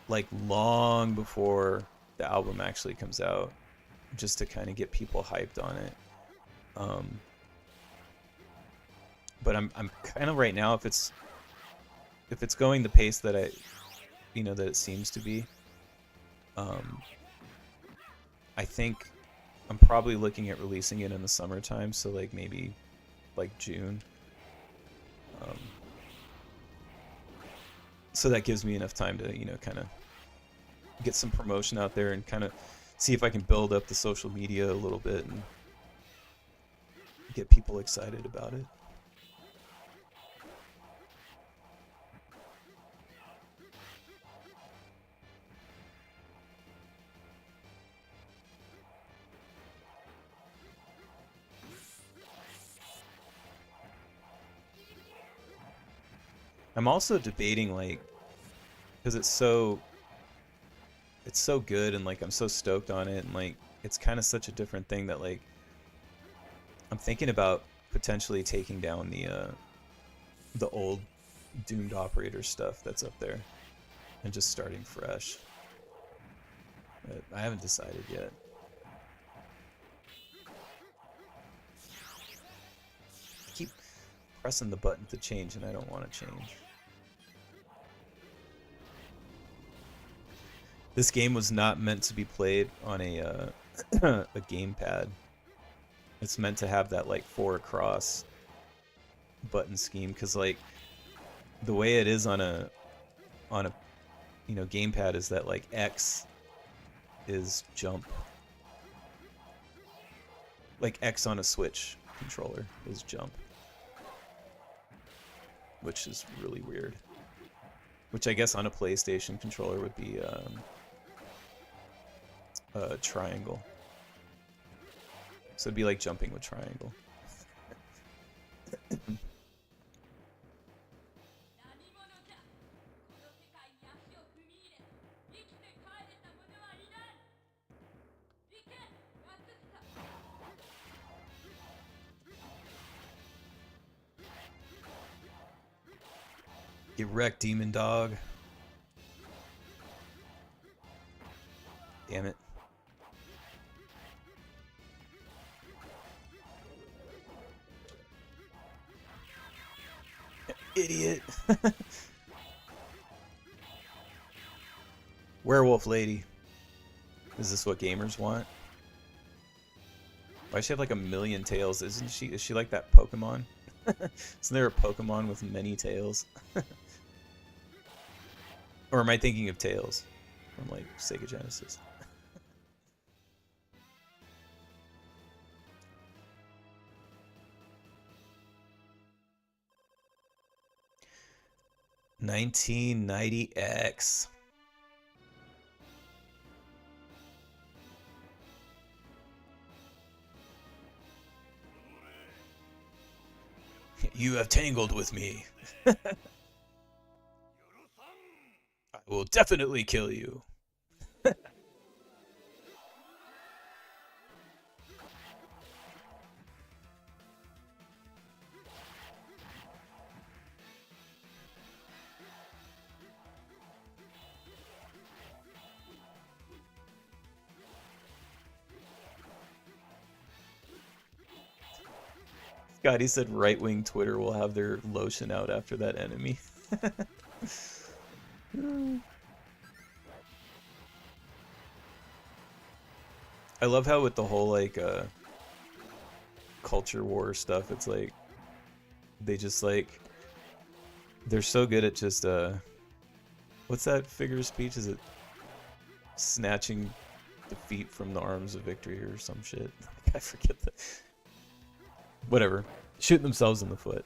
Speaker 1: like long before the album actually comes out, just to kind of get people hyped on it. Um, but I'm kind of right now, if it's going the pace that you know, that it seems to be, um, I think I'm probably looking at releasing it in the summertime, so like maybe like June. Um, so that gives me enough time to, you know, kind of get some promotion out there and kind of see if I can build up the social media a little bit and get people excited about it. I'm also debating like, because it's so good, and like I'm so stoked on it, and like it's kind of such a different thing that like I'm thinking about potentially taking down the old Doomed Operator stuff that's up there and just starting fresh. But I haven't decided yet. I keep pressing the button to change, and I don't want to change. This game was not meant to be played on a a gamepad. It's meant to have that like 4 across button scheme, because like the way it is on a gamepad is that like X is jump. Like X on a Switch controller is jump. Which is really weird. Which I guess on a PlayStation controller would be a triangle. So it'd be like jumping with triangle. Get wrecked, demon dog. Damn it. Idiot. Werewolf lady. Is this what gamers want? Why does she have like a million tails? Is she like that Pokemon? Isn't there a Pokemon with many tails? Or am I thinking of Tails from like Sega Genesis? $19.90X. You have tangled with me. I will definitely kill you. God, he said right-wing Twitter will have their lotion out after that enemy. I love how with the whole like culture war stuff, it's like they just like they're so good at just what's that figure of speech? Is it snatching defeat from the arms of victory or some shit? I forget that. Whatever. Shooting themselves in the foot.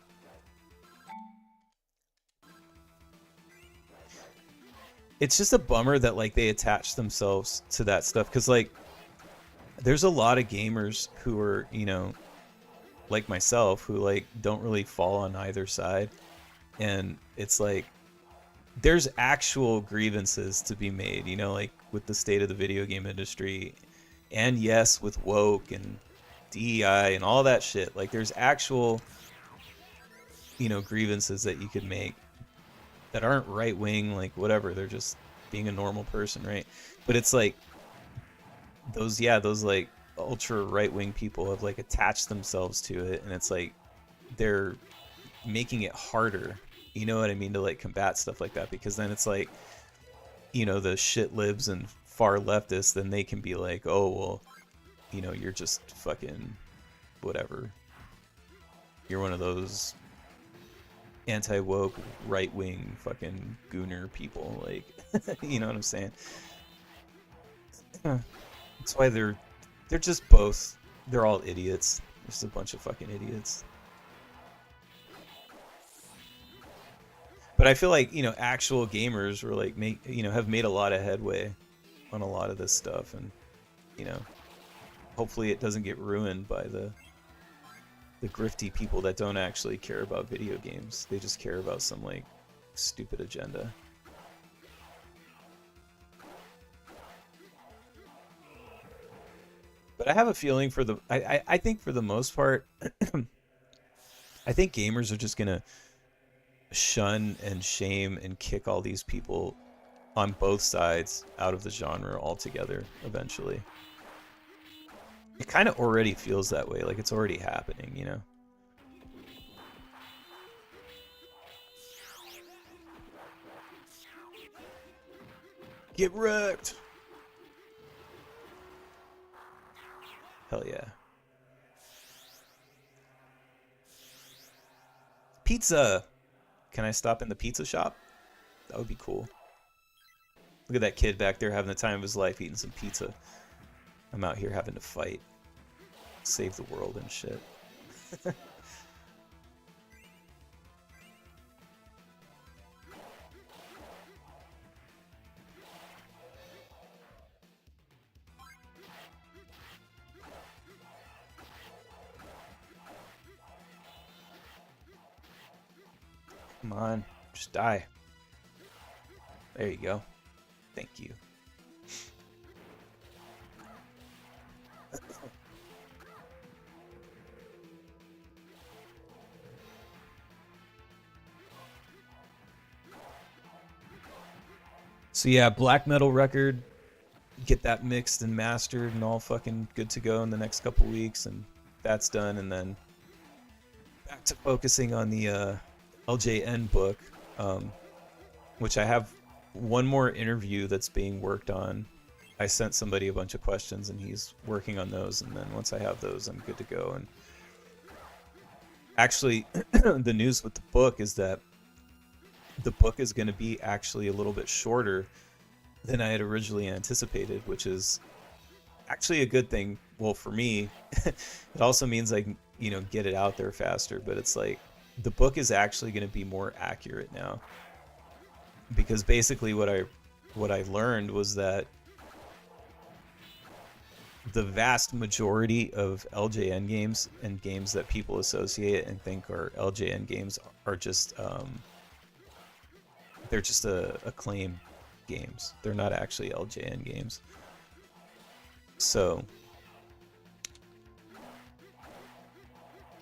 Speaker 1: It's just a bummer that like they attach themselves to that stuff, because like there's a lot of gamers who are, you know, like myself, who like don't really fall on either side, and it's like there's actual grievances to be made, you know, like with the state of the video game industry, and yes, with woke and DEI and all that shit. Like there's actual, you know, grievances that you could make that aren't right wing, like whatever, they're just being a normal person, right? But it's like those like ultra right wing people have like attached themselves to it, and it's like they're making it harder, you know what I mean, to like combat stuff like that, because then it's like, you know, the shit libs and far leftists, then they can be like, oh well, you know, you're just fucking whatever. You're one of those anti-woke, right-wing fucking gooner people, like, you know what I'm saying? That's why they're just both, they're all idiots. They're just a bunch of fucking idiots. But I feel like, you know, actual gamers were like, have made a lot of headway on a lot of this stuff, and, you know, hopefully it doesn't get ruined by the grifty people that don't actually care about video games. They just care about some like stupid agenda. But I have a feeling for the I think for the most part I think gamers are just gonna shun and shame and kick all these people on both sides out of the genre altogether eventually. It kind of already feels that way, like it's already happening, you know? Get wrecked. Hell yeah. Pizza. Can I stop in the pizza shop? That would be cool. Look at that kid back there having the time of his life eating some pizza. I'm out here having to fight. Save the world and shit. Come on, just die. There you go. Thank you. So yeah, black metal record, get that mixed and mastered and all fucking good to go in the next couple weeks, and that's done, and then back to focusing on the LJN book, which I have one more interview that's being worked on. I sent somebody a bunch of questions and he's working on those, and then once I have those, I'm good to go. And actually, the news with the book is that the book is going to be actually a little bit shorter than I had originally anticipated, which is actually a good thing. Well, for me, it also means I can, get it out there faster, but it's like the book is actually going to be more accurate now, because basically what I learned was that the vast majority of LJN games and games that people associate and think are LJN games are just they're just acclaim games. They're not actually LJN games. So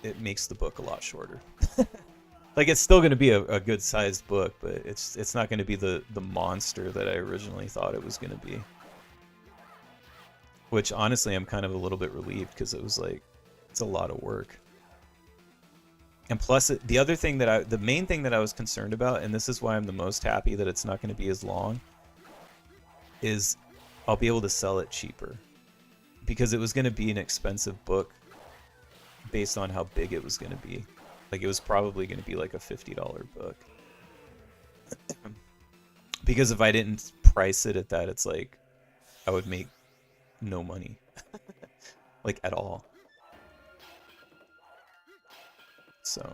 Speaker 1: it makes the book a lot shorter. Like, it's still going to be a good sized book, but it's not going to be the monster that I originally thought it was going to be. Which honestly, I'm kind of a little bit relieved, because it was like, it's a lot of work. And plus, the main thing that I was concerned about, and this is why I'm the most happy that it's not going to be as long, is I'll be able to sell it cheaper. Because it was going to be an expensive book based on how big it was going to be. Like, it was probably going to be like a $50 book. Because if I didn't price it at that, it's like I would make no money. Like, at all. So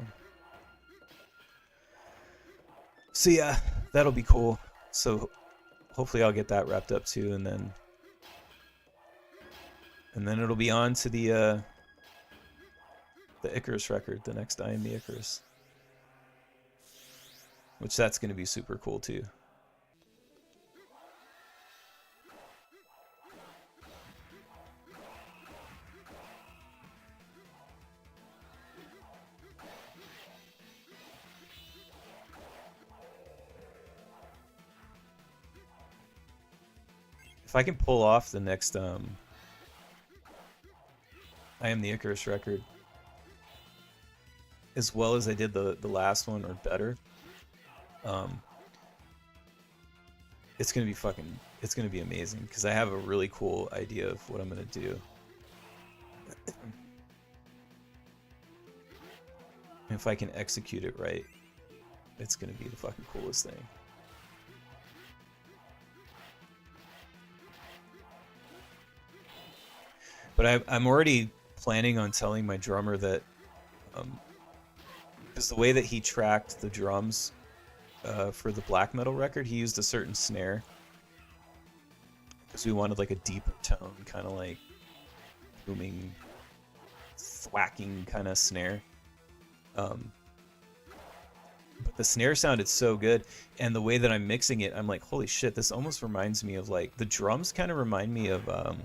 Speaker 1: yeah, that'll be cool. So hopefully I'll get that wrapped up too, and then it'll be on to the Icarus record, the next I Am the Icarus, which that's going to be super cool too. If I can pull off the next I Am the Icarus record as well as I did the last one, or better, it's gonna be amazing, because I have a really cool idea of what I'm gonna do. If I can execute it right, it's gonna be the fucking coolest thing. But I'm already planning on telling my drummer that, because the way that he tracked the drums for the black metal record, he used a certain snare, because we wanted like a deeper tone, kind of like booming, thwacking kind of snare. But the snare sounded so good, and the way that I'm mixing it, I'm like, holy shit, this almost reminds me of, like, the drums kind of remind me of,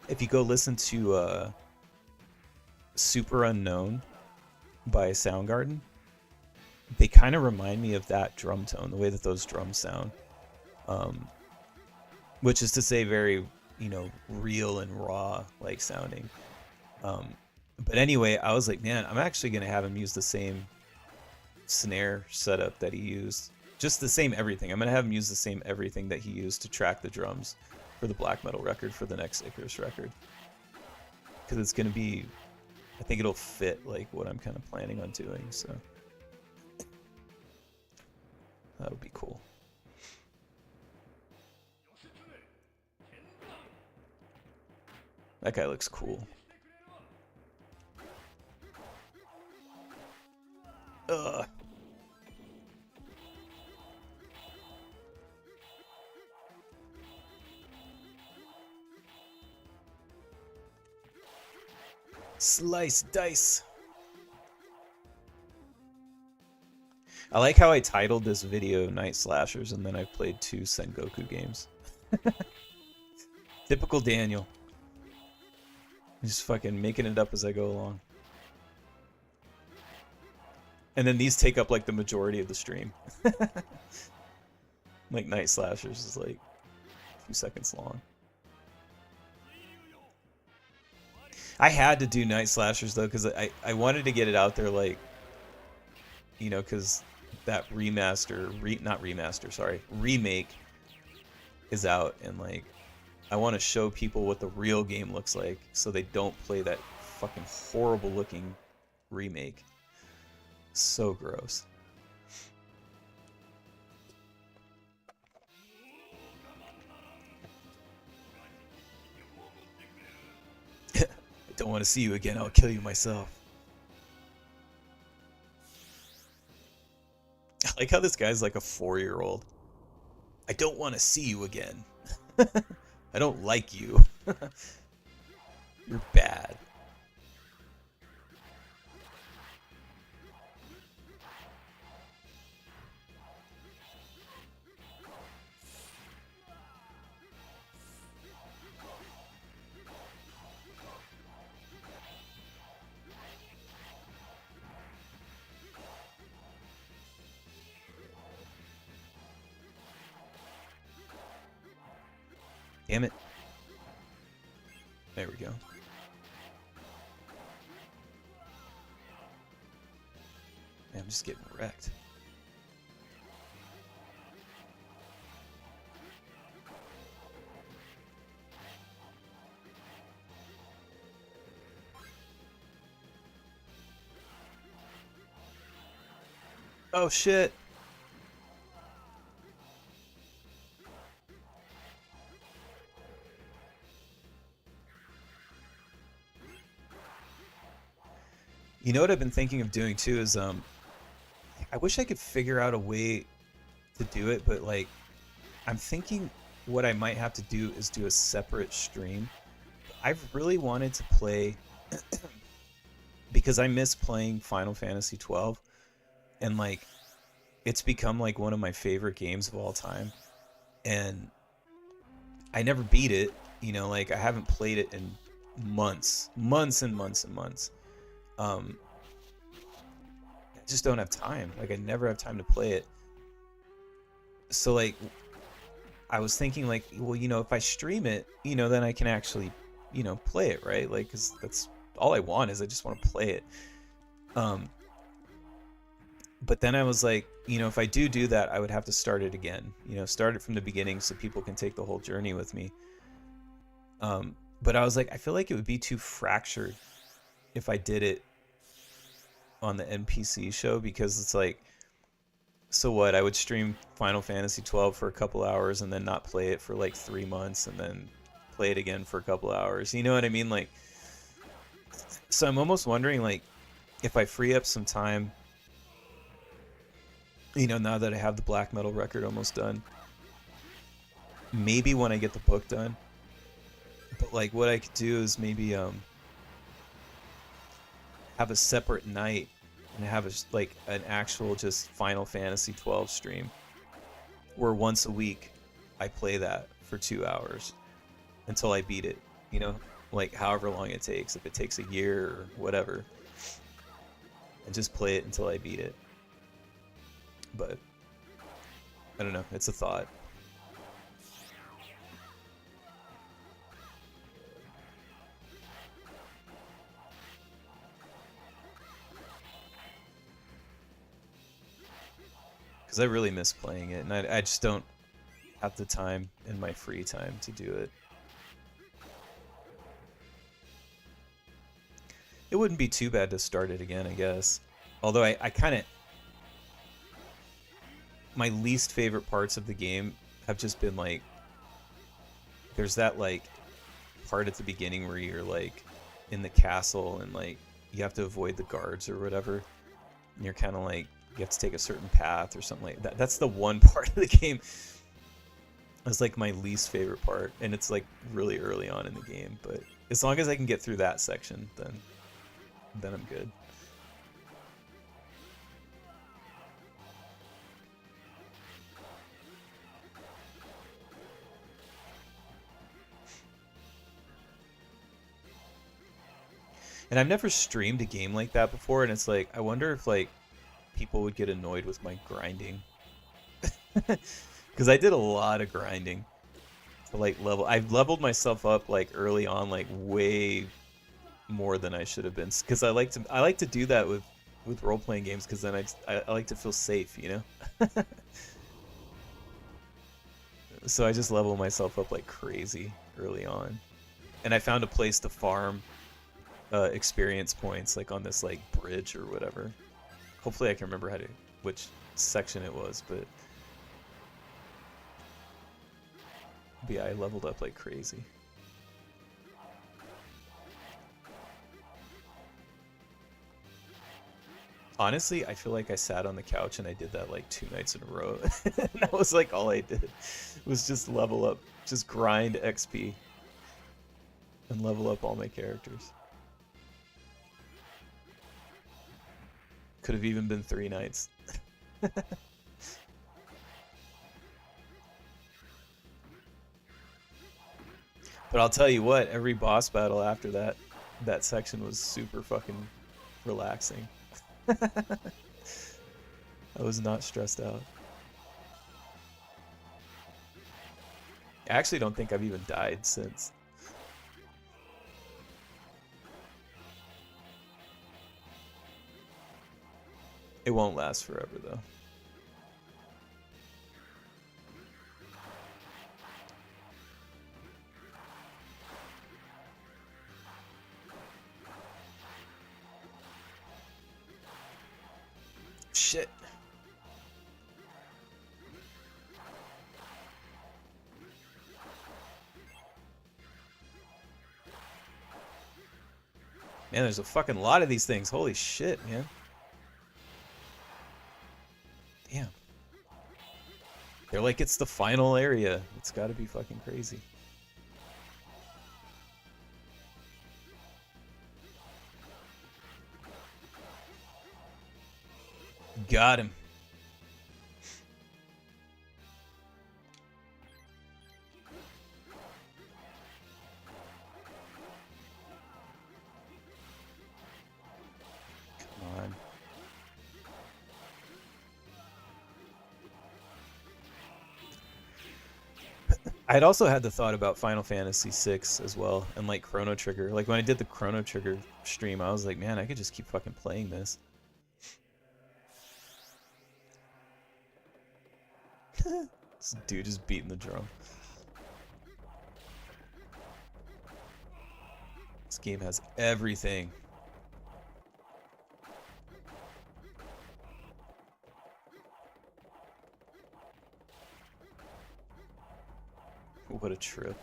Speaker 1: if you go listen to Super Unknown by Soundgarden, they kind of remind me of that drum tone, the way that those drums sound. Which is to say, very, real and raw, like, sounding. But anyway, I was like, man, I'm actually going to have him use the same snare setup that he used Just the same everything. I'm going to have him use the same everything that he used to track the drums for the black metal record for the next Icarus record. Because it's going to be, I think it'll fit like what I'm kind of planning on doing, so that'll be cool. That guy looks cool. Ugh. Slice dice. I like how I titled this video Night Slashers and then I played 2 Sengoku games. Typical Daniel. Just fucking making it up as I go along. And then these take up like the majority of the stream. Like Night Slashers is like a few seconds long. I had to do Night Slashers though because I wanted to get it out there, like, you know, because that remake is out, and like I want to show people what the real game looks like so they don't play that fucking horrible looking remake. So gross. I don't want to see you again. I'll kill you myself. I like how this guy's like a 4-year-old. I don't want to see you again. I don't like you. You're bad. Damn it. There we go. Man, I'm just getting wrecked. Oh shit. You know what I've been thinking of doing too is I wish I could figure out a way to do it, but like I'm thinking what I might have to do is do a separate stream. I've really wanted to play because I miss playing Final Fantasy 12, and like it's become like one of my favorite games of all time, and I never beat it, you know, like I haven't played it in months and months and months. I just don't have time. Like I never have time to play it. So like I was thinking like, well, you know, if I stream it, you know, then I can actually, you know, play it, right? Like, cause that's all I want is I just want to play it. But then I was like, you know, if I do that, I would have to start it again, you know, start it from the beginning so people can take the whole journey with me. But I was like, I feel like it would be too fractured if I did it on the NPC show, because it's like, so what, I would stream Final Fantasy 12 for a couple hours and then not play it for like 3 months and then play it again for a couple hours, you know what I mean? Like, so I'm almost wondering, like, if I free up some time, you know, now that I have the black metal record almost done, maybe when I get the book done, but like what I could do is maybe have a separate night and have like an actual just Final Fantasy 12 stream where once a week I play that for 2 hours until I beat it, you know, like however long it takes, if it takes a year or whatever, and just play it until I beat it. But I don't know, it's a thought. because I really miss playing it, and I just don't have the time in my free time to do it. It wouldn't be too bad to start it again, I guess. Although I kind of... My least favorite parts of the game have just been, like... There's that, like, part at the beginning where you're, like, in the castle and, like, you have to avoid the guards or whatever. And you're kind of, like, you have to take a certain path or something like that. That's the one part of the game that's, like, my least favorite part. And it's, like, really early on in the game. But as long as I can get through that section, then I'm good. And I've never streamed a game like that before, and it's like, I wonder if, like, people would get annoyed with my grinding. Because I did a lot of grinding to, like, I've leveled myself up, like, early on, like, way more than I should have been. Because I like to do that with role-playing games, because then I like to feel safe, you know? So I just level myself up like crazy early on. And I found a place to farm experience points, like on this like bridge or whatever. Hopefully I can remember which section it was, but yeah, I leveled up like crazy. Honestly, I feel like I sat on the couch and I did that like 2 nights in a row. That was like all I did. It was just level up, just grind XP and level up all my characters. Could have even been 3 nights. But I'll tell you what, every boss battle after that section was super fucking relaxing. I was not stressed out. I actually don't think I've even died since. It won't last forever, though. Shit. Man, there's a fucking lot of these things. Holy shit, man. Damn. They're like, it's the final area. It's gotta be fucking crazy. Got him. Come on. I'd also had the thought about Final Fantasy VI as well, and like Chrono Trigger. Like when I did the Chrono Trigger stream, I was like, man, I could just keep fucking playing this. This dude just beating the drum. This game has everything. What a trip.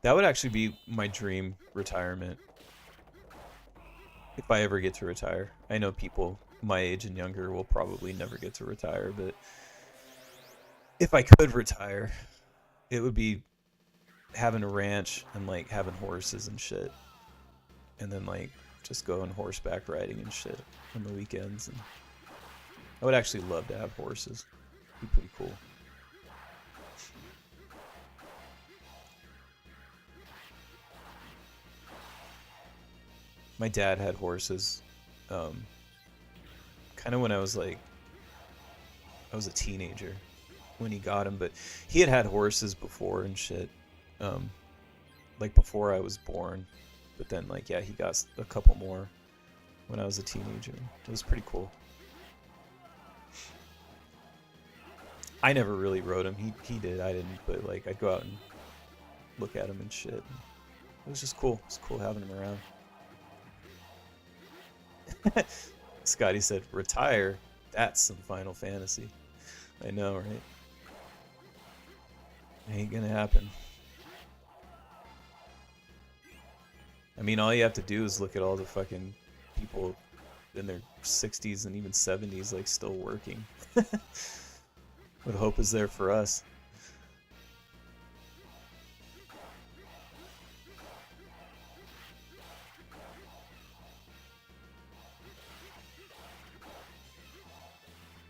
Speaker 1: That would actually be my dream retirement. If I ever get to retire. I know people my age and younger will probably never get to retire, but if I could retire, it would be having a ranch and like having horses and shit. And then like just going horseback riding and shit on the weekends. And I would actually love to have horses. It'd be pretty cool. My dad had horses, kind of when I was like, I was a teenager when he got him, but he had horses before and shit, like before I was born. But then, like, yeah, he got a couple more when I was a teenager. It was pretty cool. I never really rode him. He did. I didn't. But like, I'd go out and look at him and shit. It was just cool. It was cool having him around. Scotty said, "Retire. That's some Final Fantasy." I know, right? Ain't gonna happen. I mean, all you have to do is look at all the fucking people in their 60s and even 70s, like, still working. What hope is there for us?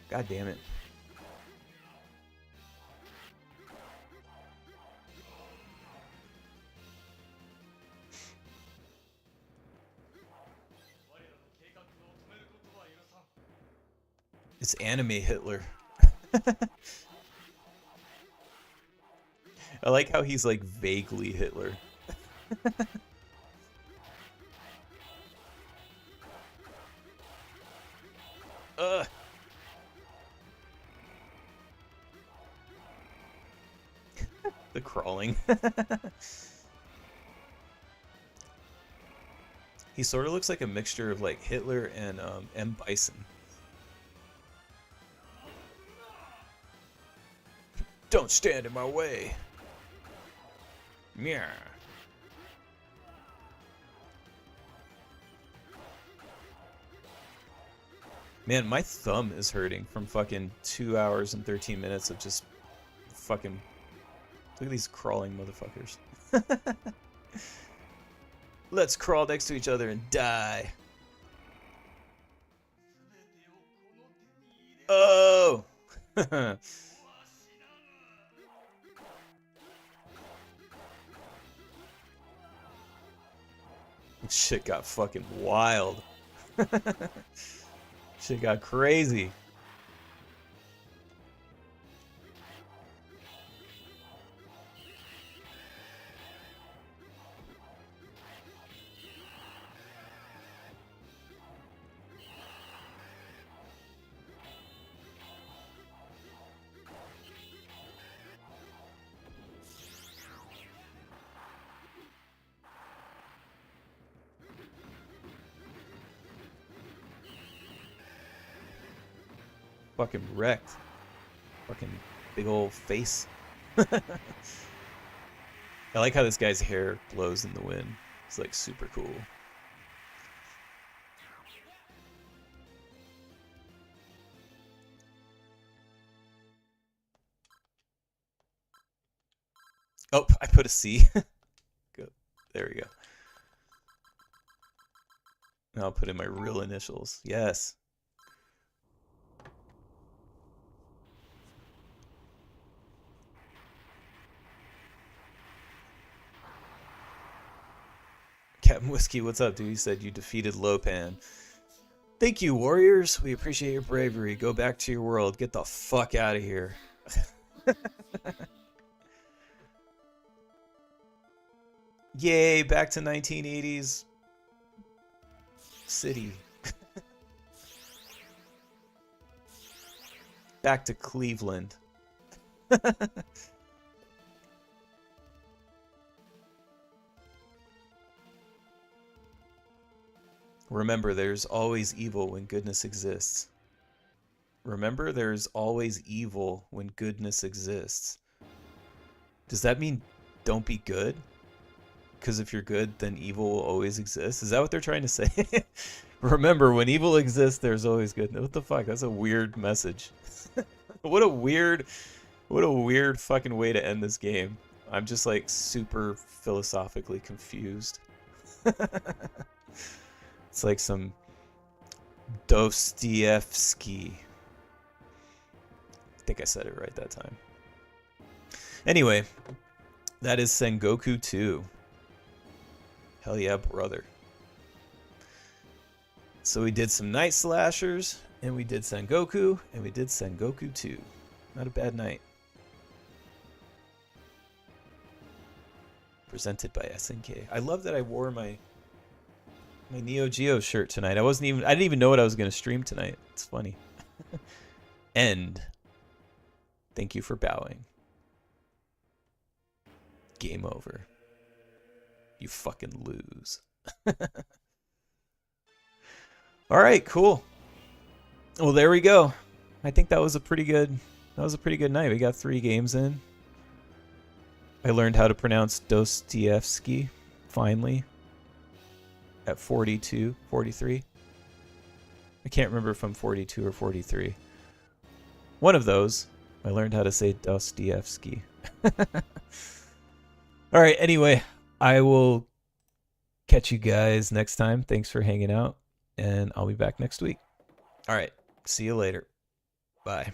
Speaker 1: God damn it. It's anime Hitler. I like how he's like vaguely Hitler. Ugh. The crawling. He sort of looks like a mixture of like Hitler and M. Bison. Don't stand in my way. Meow. Man, my thumb is hurting from fucking 2 hours and 13 minutes of just fucking... Look at these crawling motherfuckers. Let's crawl next to each other and die. Oh! Shit got fucking wild. Shit got crazy. Fucking wrecked. Fucking big old face. I like how this guy's hair blows in the wind. It's like super cool. Oh, I put a C. Go. There we go. Now I'll put in my real initials. Yes. Captain Whiskey, what's up, dude? You said you defeated Lopan. Thank you, warriors. We appreciate your bravery. Go back to your world. Get the fuck out of here. Yay, back to 1980s city. Back to Cleveland. Remember, there's always evil when goodness exists. Remember, there's always evil when goodness exists. Does that mean don't be good? Because if you're good, then evil will always exist? Is that what they're trying to say? Remember, when evil exists, there's always good. What the fuck? That's a weird message. What a weird fucking way to end this game. I'm just like super philosophically confused. It's like some Dostoevsky. I think I said it right that time. Anyway, that is Sengoku 2. Hell yeah, brother. So we did some Night Slashers, and we did Sengoku, and we did Sengoku 2. Not a bad night. Presented by SNK. I love that I wore my Neo Geo shirt tonight. I didn't even know what I was going to stream tonight. It's funny. End. Thank you for bowing. Game over. You fucking lose. All right, cool. Well, there we go. I think that was a pretty good night. We got 3 games in. I learned how to pronounce Dostoevsky finally at 42, 43. I can't remember if I'm 42 or 43. One of those. I learned how to say Dostoevsky. All right, anyway, I will catch you guys next time. Thanks for hanging out, and I'll be back next week. All right, see you later. Bye.